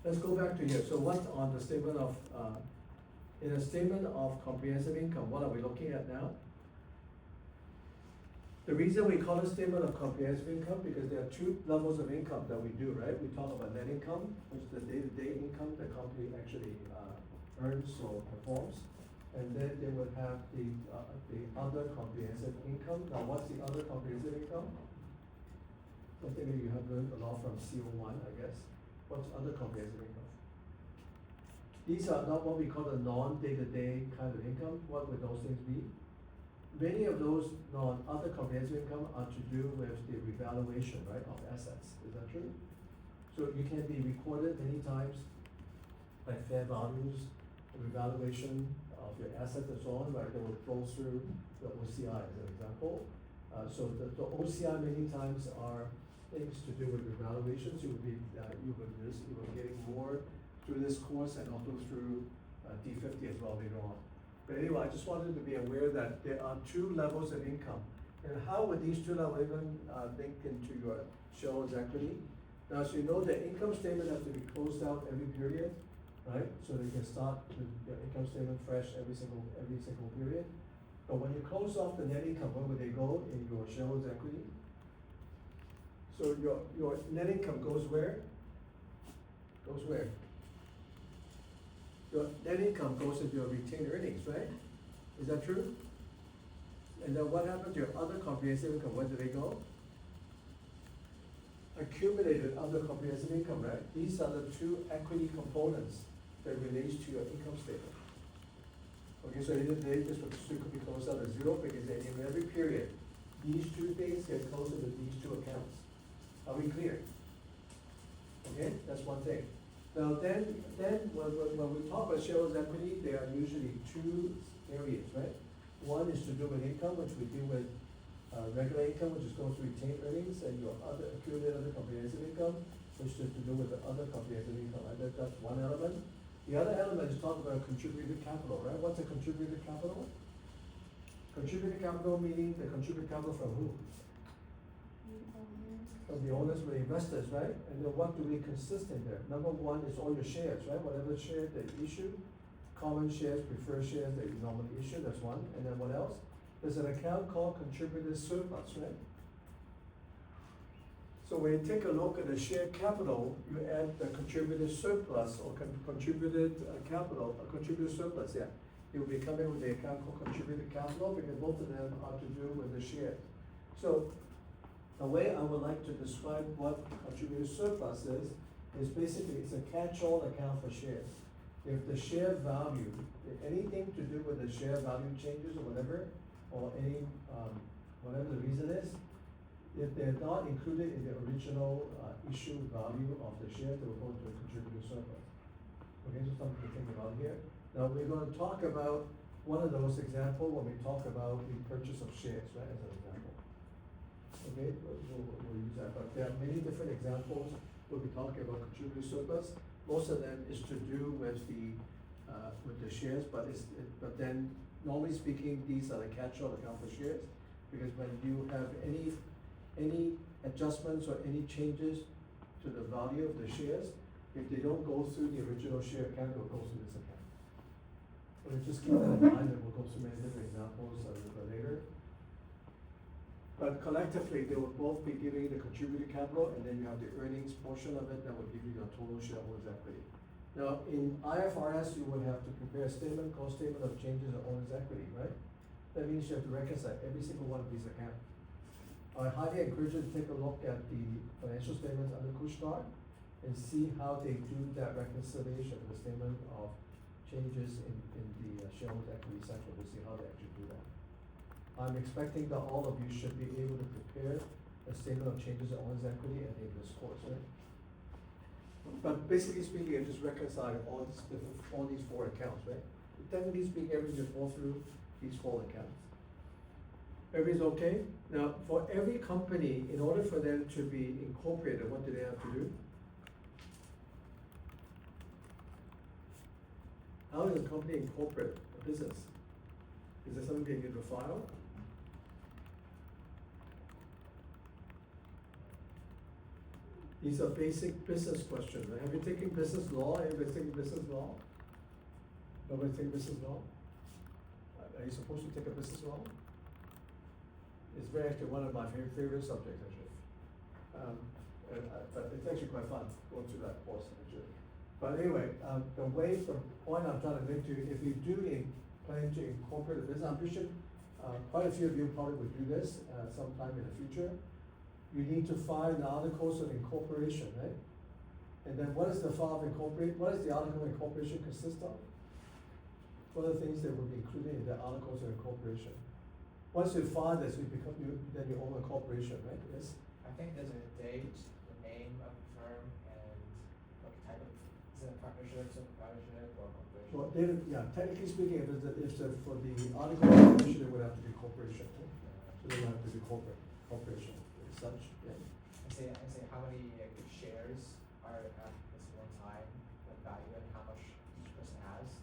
Let's go back to here. So what's on the statement of, in a statement of comprehensive income, what are we looking at now? The reason we call it statement of comprehensive income, because there are 2 levels of income that we do, right? We talk about net income, which is the day-to-day income the company actually earns or performs. And then they would have the other comprehensive income. Now, what's the other comprehensive income? Something that you have learned a lot from CO1, I guess. What's other comprehensive income? These are not what we call the non-day-to-day kind of income. What would those things be? Many of those other comprehensive income are to do with the revaluation, right, of assets. Is that true? So you can be recorded many times by fair values, revaluation of your assets and so on, right, that will flow through the OCI as an example. So the OCI many times are things to do with revaluations. You will be getting more through this course and also through D50 as well later on. But anyway, I just wanted to be aware that there are 2 levels of income. And how would these 2 levels even link into your shareholders' equity? Now, so you know the income statement has to be closed out every period, right? So they can start with your income statement fresh every single period. But when you close off the net income, where would they go in your shareholders' equity? So your net income goes where? Goes where? Your net income goes into your retained earnings, right? Is that true? And then what happens to your other comprehensive income? Where do they go? Accumulated other comprehensive income, right? These are the 2 equity components that relates to your income statement. Okay, so in the day, this could be closed out at 0 because in every period, these 2 things get closed into these 2 accounts. Are we clear? Okay, that's one thing. Now then when we talk about shareholders' equity, there are usually 2 areas, right? One is to do with income, which we deal with regular income, which is goes to retained earnings, and your other accumulated other comprehensive income, which is to do with the other comprehensive income. Right? That's one element. The other element is talk about contributed capital, right? What's a contributed capital? Contributed capital meaning the contributed capital from who? From the owners, from the investors, right? And then what do we consist in there? Number 1 is all your shares, right? Whatever share that you issue, common shares, preferred shares that you normally issue, that's one. And then what else? There's an account called contributed surplus, right? So when you take a look at the share capital, you add the contributed surplus or contributed capital, contributed surplus, yeah. You'll be coming with the account called contributed capital because both of them are to do with the share. So the way I would like to describe what contributed surplus is basically it's a catch-all account for shares. If the share value, if anything to do with the share value changes or whatever, or any, whatever the reason is, if they're not included in the original issue value of the share, they will go into a contributed surplus. Okay, so something to think about here. Now, we're gonna talk about one of those examples when we talk about the purchase of shares, right, as an example. Okay, we'll use that, but there are many different examples we'll be talking about contributed surplus. Most of them is to do with the shares, but but then, normally speaking, these are the catch-all account for shares, because when you have any adjustments or any changes to the value of the shares, if they don't go through the original share account, they'll go through this account. But just keep that in mind, and we'll go through many different examples a little bit later. But collectively, they will both be giving the contributed capital, and then you have the earnings portion of it that will give you your total shareholders' equity. Now, in IFRS, you would have to prepare a statement called statement of changes in owner's equity, right? That means you have to reconcile every single one of these accounts. I highly encourage you to take a look at the financial statements under Kushtar and see how they do that reconciliation, the statement of changes in the shareholders' equity section, to see how they actually do that. I'm expecting that all of you should be able to prepare a statement of changes in owner's equity at the end of this course, right? But basically speaking, I just reconcile all these four accounts, right? Technically speaking, everything just go through these four accounts. Everything's okay? Now, for every company, in order for them to be incorporated, what do they have to do? How does a company incorporate a business? Is there something they need to file? These are basic business questions. Have you taken business law? Everybody taking business law? Nobody take business law? Are you supposed to take a business law? It's very actually one of my favorite subjects, actually. But it's actually quite fun going through that course, actually. But anyway, the point I'm trying to make to you, if you do plan to incorporate a business, I'm pretty sure quite a few of you probably would do this sometime in the future. You need to file the articles of incorporation, right? And then what is the file of incorporation? What does the article of incorporation consist of? What are the things that will be included in the articles of incorporation? Once you file this, then you own a corporation, right? Yes? I think there's a date, the name of the firm, and what type of, is it a partnership, or corporation? Well, technically speaking, for the article of incorporation, it would have to be corporation, right? So they would have to be corporation as such, yeah. And say how many shares are at this one time, what value, and how much each person has.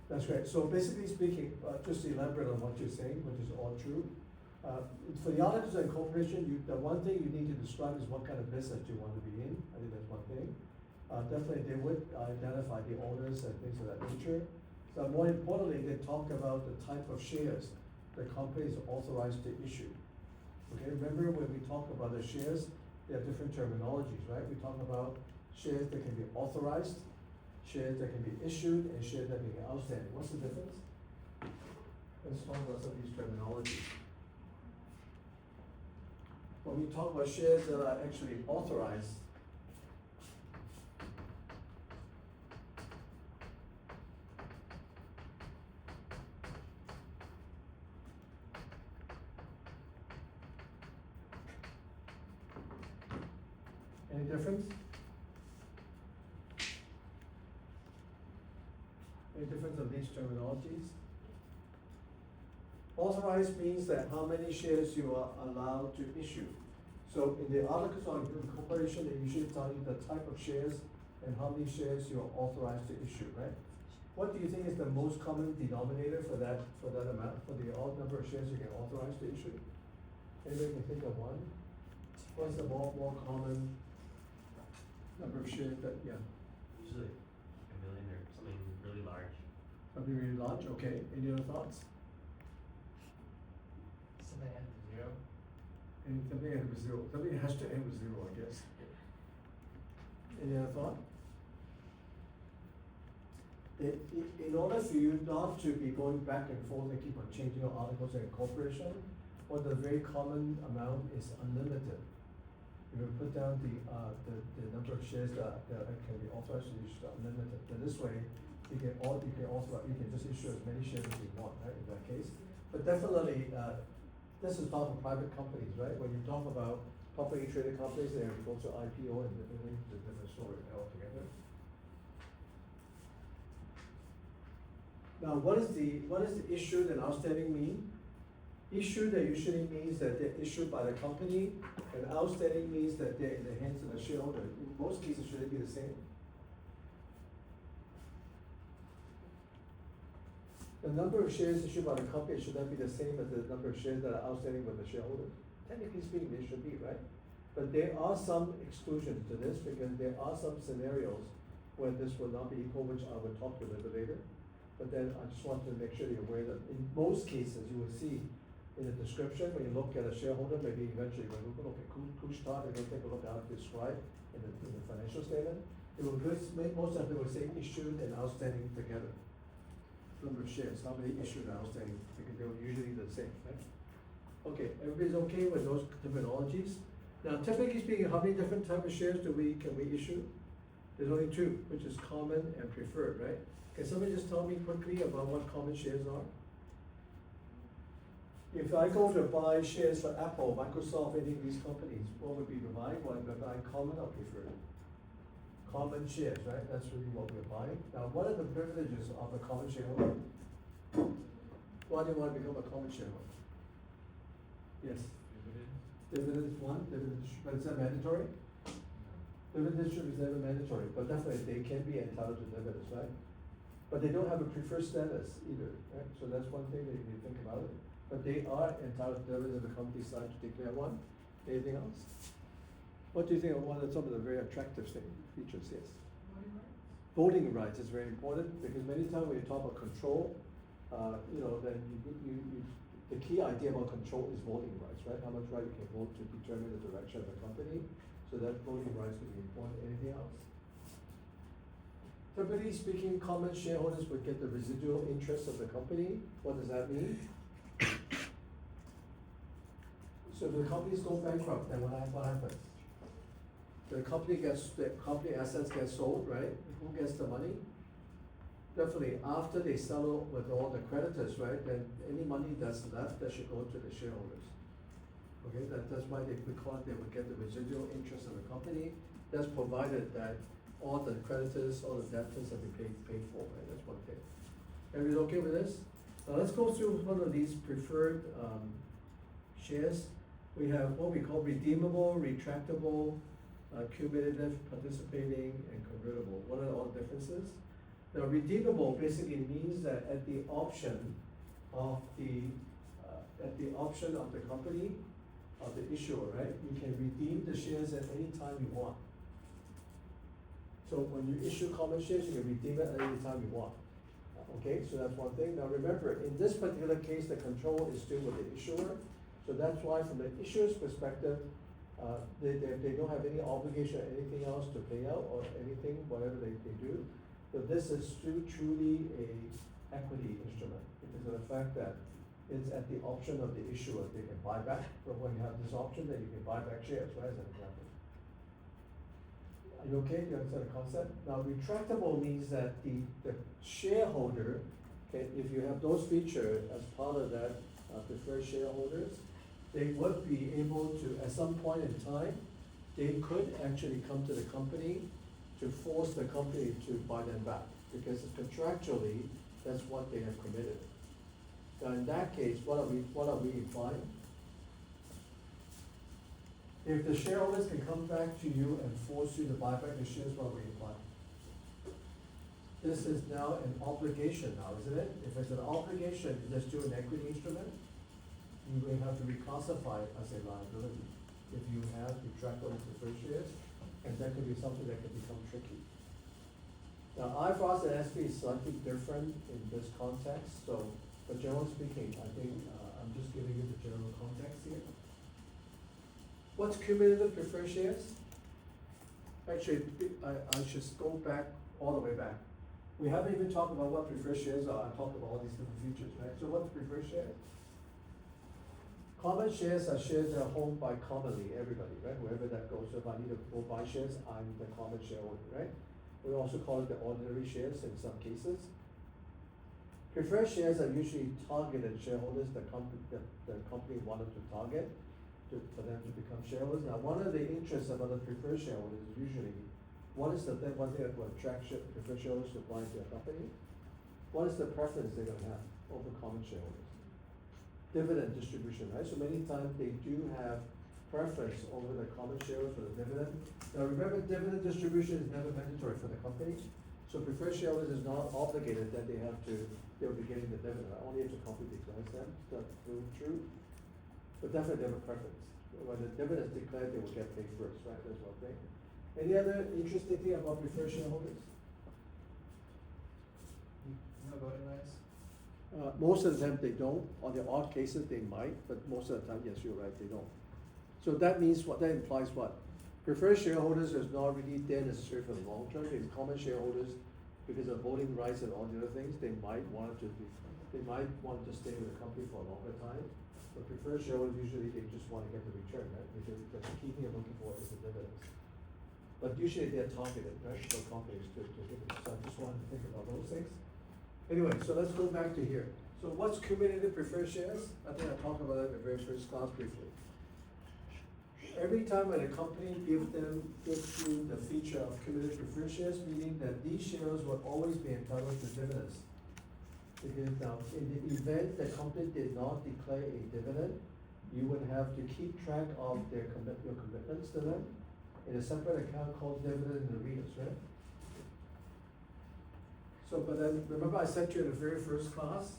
That's right. So basically speaking, just to elaborate on what you're saying, which is all true. For the articles of incorporation, the one thing you need to describe is what kind of business you want to be in. I think that's one thing. Definitely they would identify the owners and things of that nature. So more importantly, they talk about the type of shares the company is authorized to issue. Okay, remember when we talk about the shares, there are different terminologies, right? We talk about shares that can be authorized, shares that can be issued, and shares that can be outstanding. What's the difference? Let's talk about some of these terminologies. When we talk about shares that are actually authorized, any difference? Any difference of these terminologies? Authorized means that how many shares you are allowed to issue. So in the articles of incorporation, they usually tell you the type of shares and how many shares you are authorized to issue, right? What do you think is the most common denominator for that amount, for the odd number of shares you can authorize to issue? Anybody can think of one? What's the more common number of shares that, yeah? Usually a million or something really large. Something really large, okay. Any other thoughts? Something ends with 0. And something end with zero, something has to end with zero, I guess. Any other thought? In order for you not to be going back and forth and keep on changing your articles of incorporation, what the very common amount is unlimited. You will put down the number of shares that can be authorized to issue unlimited. And this way, you can authorize, you can just issue as many shares as you want, right, in that case. But definitely, this is not for private companies, right? When you talk about publicly traded companies, they go to IPO and it's a different story altogether. Now, what is the issued and outstanding mean? Issued that usually means that they're issued by the company, and outstanding means that they're in the hands of the shareholder. In most cases, should it be the same? The number of shares issued by the company, should that be the same as the number of shares that are outstanding with the shareholder? Technically speaking, they should be, right? But there are some exclusions to this, because there are some scenarios where this will not be equal, which I will talk to a little bit later. But then I just want to make sure you're aware that in most cases, you will see in the description, when you look at a shareholder, maybe eventually when you look at Couche-Tard, and you take a look at how it's described in the financial statement, it will most of it will say issued and outstanding together. Number of shares, how many issued and outstanding, because they were usually the same, right? Okay, everybody's okay with those terminologies? Now, typically speaking, how many different type of shares can we issue? There's only two, which is common and preferred, right? Can somebody just tell me quickly about what common shares are? If I go to buy shares for Apple, Microsoft, any of these companies, what would be buying? What would buy, common or preferred? Common shares, right? That's really what we're buying. Now, what are the privileges of a common shareholder? Why do you want to become a common shareholder? Yes. Dividends one, but is that mandatory? Dividend distribution is never mandatory, but definitely they can be entitled to dividends, right? But they don't have a preferred status either, right? So that's one thing that you need to think about it. But they are entitled to dividends if the company decides to declare one. Anything else? What do you think of some of the very attractive features? Yes. Voting rights is very important, because many times when you talk about control, then the key idea about control is voting rights, right? How much right you can vote to determine the direction of the company. So that voting rights can be important. Anything else? Typically speaking, common shareholders would get the residual interest of the company. What does that mean? So if the companies go bankrupt, then what happens? The company assets get sold, right? Who gets the money? Definitely, after they settle with all the creditors, right, then any money that's left, that should go to the shareholders. Okay, that's why they would get the residual interest of the company. That's provided that all the creditors, all the debtors have been paid for, right? That's one thing. Everybody okay with this? Now let's go through one of these preferred shares. We have what we call redeemable, retractable, cumulative, participating, and convertible. What are all the differences? Now, redeemable basically means that at the option of the company, of the issuer, right, you can redeem the shares at any time you want. So when you issue common shares, you can redeem it at any time you want. Okay, so that's one thing. Now remember, in this particular case, the control is still with the issuer. So that's why from the issuer's perspective, they don't have any obligation or anything else to pay out or anything, whatever they do. But this is still truly a equity instrument because of the fact that it's at the option of the issuer. They can buy back, but when you have this option, then you can buy back shares, right, as an example. Are you okay? Do you understand the concept? Now, retractable means that the shareholder can, if you have those features as part of that preferred shareholders, they would be able to, at some point in time, they could actually come to the company to force the company to buy them back, because contractually, that's what they have committed. Now, in that case, what are we implying? If the shareholders can come back to you and force you to buy back the shares, what are we implying? This is now an obligation now, isn't it? If it's an obligation, let's do an equity instrument, you will have to reclassify it as a liability if you have retractable preferred shares, and that could be something that could become tricky. Now, IFRS and SP is slightly different in this context, so, but generally speaking, I think I'm just giving you the general context here. What's cumulative preferred shares? Actually, I should go back, all the way back. We haven't even talked about what preferred shares are, I talked about all these different features, right? So what's preferred shares? Common shares are shares that are held by commonly everybody, right? Whoever that goes, so if I need to go buy shares, I'm the common shareholder, right? We also call it the ordinary shares in some cases. Preferred shares are usually targeted shareholders the company wanted to target for them to become shareholders. Now, one of the interests about the preferred shareholders is usually, what is the thing, one thing that will attract preferred shareholders to apply to a company? What is the preference they're gonna have over common shareholders? Dividend distribution, right? So many times they do have preference over the common shareholders for the dividend. Now remember, dividend distribution is never mandatory for the company. So preferred shareholders is not obligated that they'll be getting the dividend, only if the company declares them, that's true. But definitely they have a preference. When the dividend is declared, they will get paid first, right? That's one thing. Any other interesting thing about preferred shareholders? No voting rights? Most of the time they don't, on the odd cases they might, but most of the time, yes, you're right, they don't. So that means what, that implies what? Preferred shareholders is not really there necessarily for the long term, because common shareholders, because of voting rights and all the other things, they might want to stay with the company for a longer time. But preferred shareholders, usually they just wanna get the return, right? Because the key thing they're looking for is the dividends. But usually they're targeted, right, for companies to give it, so I just wanted to think about those things. Anyway, so let's go back to here. So what's cumulative preferred shares? I think I talked about that in the very first class briefly. Every time when a company gives you the feature of cumulative preferred shares, meaning that these shares will always be entitled to dividends. Because now, in the event the company did not declare a dividend, you would have to keep track of your commitments to them in a separate account called dividend arrears, right? So, but then, remember I said to you in the very first class,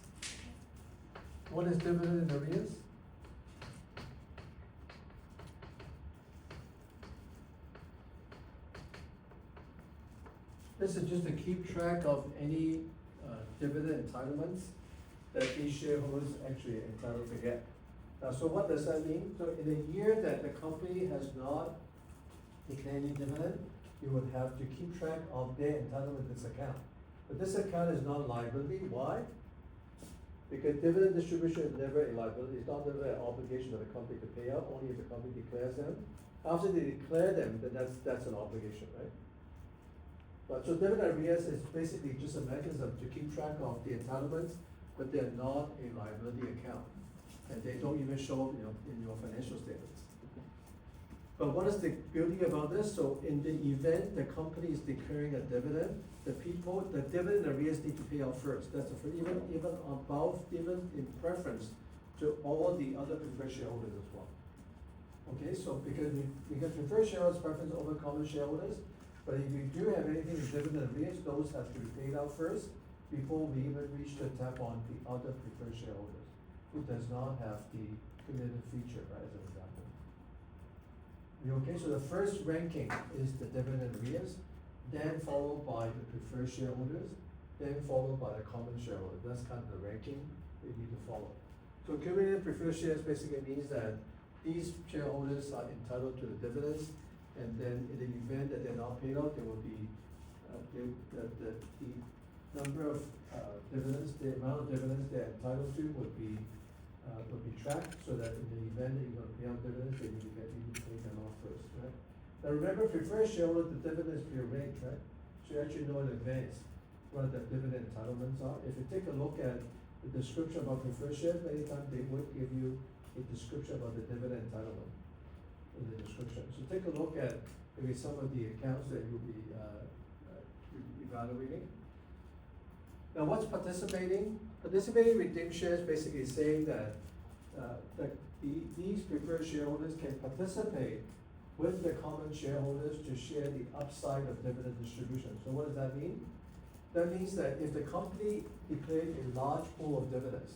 what is dividend arrears? This is just to keep track of any dividend entitlements that these shareholders actually are entitled to get. Now, so what does that mean? So in a year that the company has not declared any dividend, you would have to keep track of their entitlement in this account. But this account is not a liability, why? Because dividend distribution is never a liability, it's not never an obligation of the company to pay out, only if the company declares them. After they declare them, then that's an obligation, right? But so dividend arrears is basically just a mechanism to keep track of the entitlements, but they're not a liability account. And they don't even show up in your financial statements. But what is the beauty about this? So in the event the company is declaring a dividend, the dividend arrears need to pay out first. That's even in preference to all the other preferred shareholders as well. Okay, so because preferred shareholders preference over common shareholders, but if you do have anything in dividend arrears, those have to be paid out first before we even reach to tap on the other preferred shareholders who does not have the cumulative feature, right, as an example. You okay? So the first ranking is the dividend arrears, then followed by the preferred shareholders, then followed by the common shareholders. That's kind of the ranking you need to follow. So cumulative preferred shares basically means that these shareholders are entitled to the dividends, and then in the event that they're not paid out, there will be the number of dividends, the amount of dividends they're entitled to would be tracked, so that in the event that you're gonna pay out dividends, they need to pay them off first, right? Now remember, preferred shareholder, the dividend is prearranged, right? So you actually know in advance what the dividend entitlements are. If you take a look at the description about preferred shares, many times they would give you a description about the dividend entitlement in the description. So take a look at maybe some of the accounts that you'll be evaluating. Now what's participating? Participating redeemed shares basically saying that these preferred shareholders can participate with the common shareholders to share the upside of dividend distribution. So what does that mean? That means that if the company declared a large pool of dividends,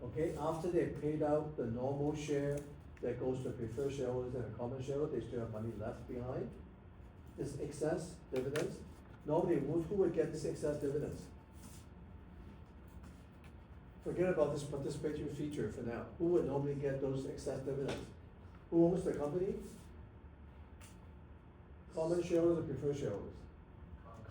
okay, after they paid out the normal share that goes to preferred shareholders and a common shareholder, they still have money left behind, this excess dividends. Normally, who would get this excess dividends? Forget about this participatory feature for now. Who would normally get those excess dividends? Who owns the company? Common shareholders or preferred shareholders?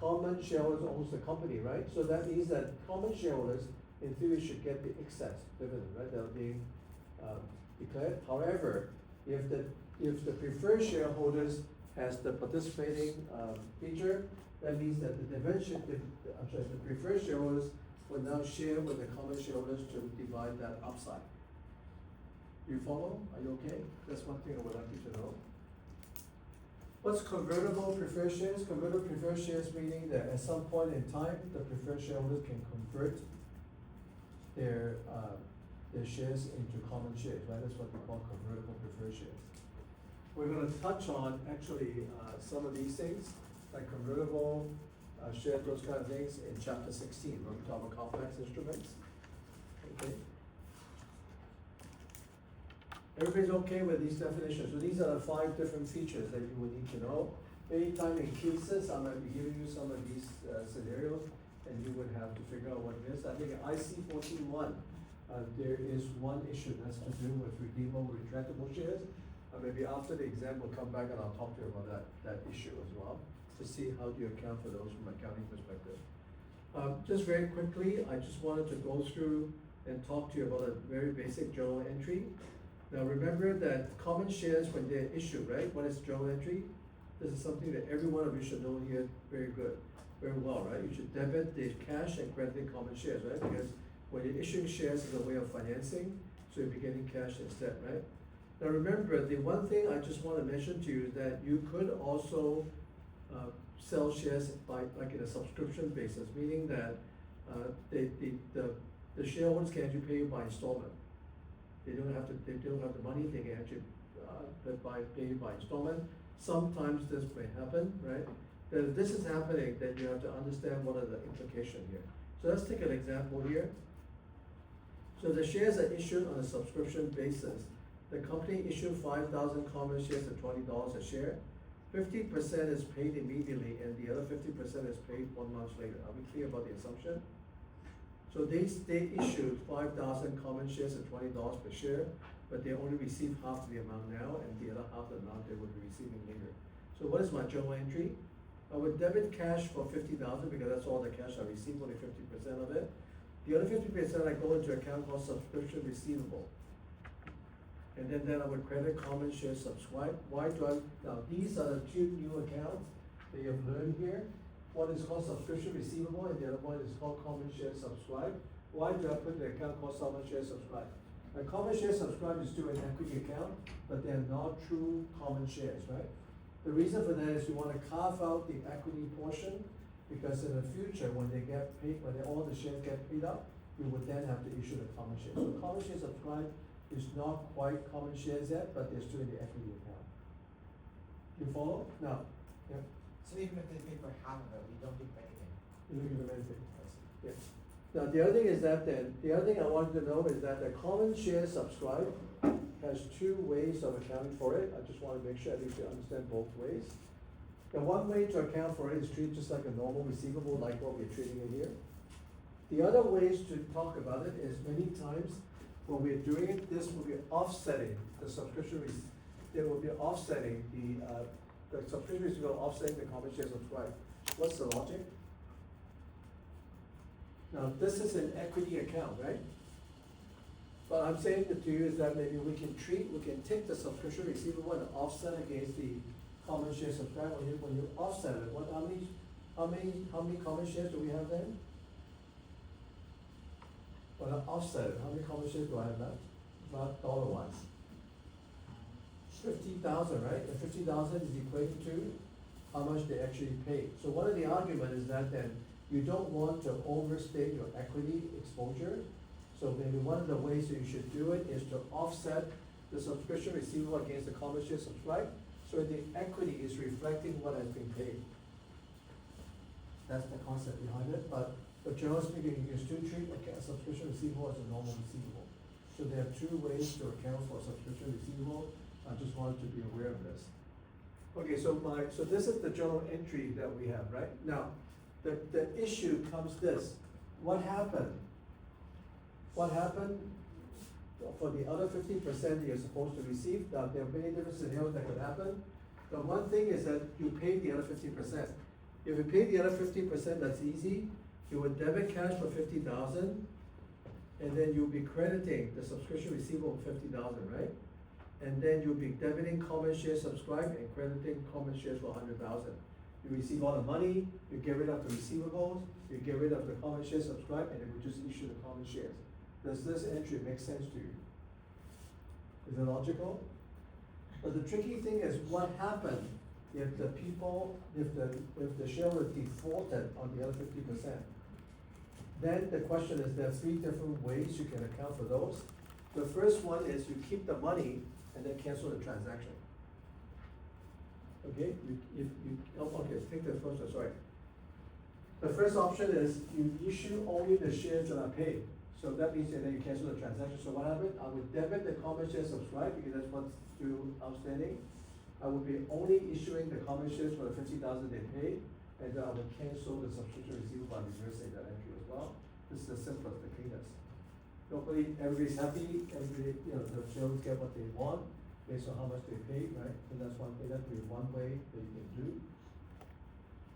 Common shareholders owns the company, right? So that means that common shareholders, in theory, should get the excess dividend, right, that are being, declared. However, if the preferred shareholders has the participating, feature, that means that the preferred shareholders will now share with the common shareholders to divide that upside. You follow? Are you okay? That's one thing I would like you to know. What's convertible preferred shares? Convertible preferred shares meaning that at some point in time, the preferred shareholders can convert their shares into common shares, right? That's what we call convertible preferred shares. We're gonna touch on actually, some of these things, like convertible, shares, those kind of things in chapter 16, when we talk about complex instruments. Okay? Everybody's okay with these definitions? So these are the 5 different features that you would need to know. Anytime in cases, I'm gonna be giving you some of these, scenarios, and you would have to figure out what it is. I think in IC 14.1, there is one issue that's to do with redeemable, retractable shares. Maybe after the exam, we'll come back and I'll talk to you about that issue as well, to see how do you account for those from an accounting perspective. Just very quickly, I just wanted to go through and talk to you about a very basic journal entry. Now remember that common shares, when they're issued, right, what is journal entry? This is something that every one of you should know here very well, right? You should debit the cash and credit the common shares, right? Because when you're issuing shares as a way of financing, so you'll be getting cash instead, right? Now remember, the one thing I just want to mention to you is that you could also sell shares by, like in a subscription basis, meaning that the shareholders can actually pay you by installment. They don't have the money, they can actually pay you by installment. Sometimes this may happen, right? But if this is happening, then you have to understand what are the implications here. So let's take an example here. So the shares are issued on a subscription basis. The company issued 5,000 common shares at $20 a share. 50% is paid immediately and the other 50% is paid 1 month later. Are we clear about the assumption? So they issued 5,000 common shares at $20 per share, but they only received half the amount now and the other half the amount they will be receiving later. So what is my journal entry? I would debit cash for 50,000 because that's all the cash I received, only 50% of it. The other 50% I go into account called subscription receivable. And then I would credit common shares subscribed. Now these are the 2 new accounts that you have learned here. One is called subscription receivable and the other one is called common shares subscribed. Why do I put the account called common shares subscribed? A common shares subscribed is still an equity account, but they're not true common shares, right? The reason for that is you wanna carve out the equity portion, because in the future, when they get paid, all the shares get paid up, we would then have to issue the common shares. So common shares subscribed is not quite common shares yet, but they're still in the equity account. You follow? Now, yeah. So even if they pay for half of it, we don't give them anything. You don't give them anything. Yeah. Now, the other thing is that the other thing I wanted to know is that the common share subscribed has 2 ways of accounting for it. I just want to make sure that you understand both ways. The one way to account for it is treat just like a normal receivable, like what we're treating it here. The other ways to talk about it is many times when we're doing it, this will be offsetting the subscription they will be offsetting the subscription receivable offsetting the common shares subscribed. What's the logic? Now, this is an equity account, right? But I'm saying to you is that maybe we can take the subscription receivable and offset against the common shares subscribed. When you offset it, how many common shares do we have then? When I offset it, how many common shares do I have left? Not dollar-wise. 50,000, right? And 50,000 is equating to how much they actually paid. So one of the argument is that then you don't want to overstate your equity exposure. So maybe one of the ways that you should do it is to offset the subscription receivable against the common shares subscribed, so the equity is reflecting what has been paid. That's the concept behind it, but generally speaking, you can still treat a subscription receivable as a normal receivable. So there are 2 ways to account for a subscription receivable. I just wanted to be aware of this. Okay, so this is the journal entry that we have, right? Now, the issue comes this. What happened? for the other 50% you're supposed to receive. Now, there are many different scenarios that could happen. The one thing is that you pay the other 50%. If you pay the other 50%, that's easy. You would debit cash for 50,000, and then you'll be crediting the subscription receivable of 50,000, right? And then you'll be debiting common shares subscribed and crediting common shares for 100,000. You receive all the money, you get rid of the receivables, you get rid of the common shares subscribed, and it will just issue the common shares. Does this entry make sense to you? Is it logical? But the tricky thing is what happened if the shareholder defaulted on the other 50%? Then the question is, there are three different ways you can account for those. The first one is you keep the money and then cancel the transaction. Okay, take the first one, sorry. The first option is you issue only the shares that are paid. So that means that you cancel the transaction. So what happened? I would debit the common shares subscribed because that's what's due outstanding. I would be only issuing the common shares for the 50,000 they paid, and then I would cancel the subscription receivable by reversing that entry as well. This is the simplest, the cleanest. Nobody, everybody's happy, everybody, the shareholders get what they want based on how much they paid, right? So that's one thing, that would be one way that you can do.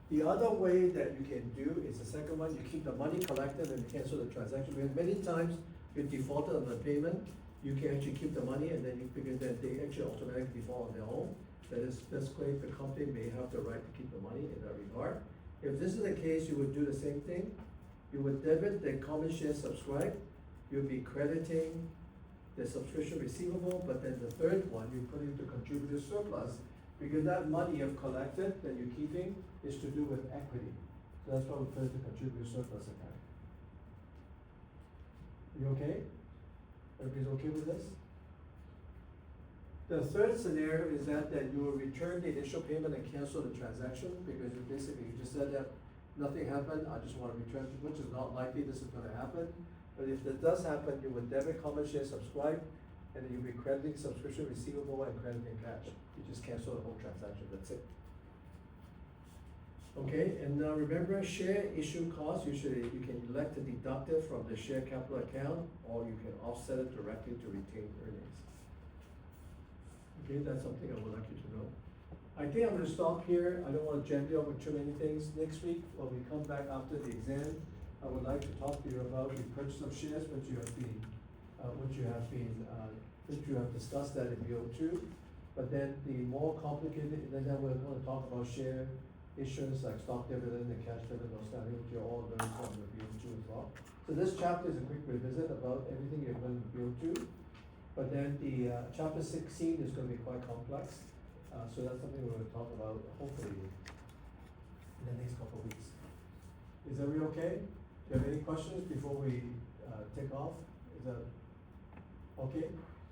The other way that you can do is the second one, you keep the money collected and cancel the transaction. Because many times you defaulted on the payment, you can actually keep the money and then you figure that they actually automatically default on their own. That's great, the company may have the right to keep the money in that regard. If this is the case, you would do the same thing. You would debit the common shares subscribed, you'll be crediting the subscription receivable, but then the third one, you put into contributor surplus, because that money you've collected that you're keeping is to do with equity. So that's why we put it to contributor surplus account. You okay? Everybody's okay with this? The third scenario is that you will return the initial payment and cancel the transaction, because you basically just said that nothing happened, I just want to return, which is not likely this is gonna happen. But if that does happen, you would debit common shares subscribed, and then you'll be crediting subscription receivable and crediting cash. You just cancel the whole transaction, that's it. Okay, and now remember, share issue costs, usually you can elect to deduct it from the share capital account, or you can offset it directly to retained earnings. Okay, that's something I would like you to know. I think I'm gonna stop here. I don't wanna jam you up with too many things. Next week, when we come back after the exam, I would like to talk to you about the purchase of shares, which you have discussed that in BO2. But then the more complicated, then we're gonna talk about share issuance like stock dividend and cash dividend outstanding, which you're all learning from the BO2 as well. So this chapter is a quick revisit about everything you've learned in BO2. But then the chapter 16 is gonna be quite complex. So that's something we're gonna talk about hopefully in the next couple of weeks. Is everybody okay? Do you have any questions before we take off? Is that okay?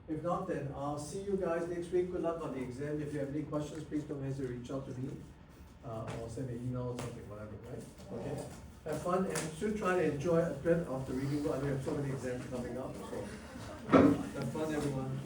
If not, then I'll see you guys next week. Good luck on the exam. If you have any questions, please don't hesitate to reach out to me. Or send me an email or something, whatever, right? Okay? Have fun and should try to enjoy a bit of the reading. I mean, we have so many exams coming up, so have fun, everyone.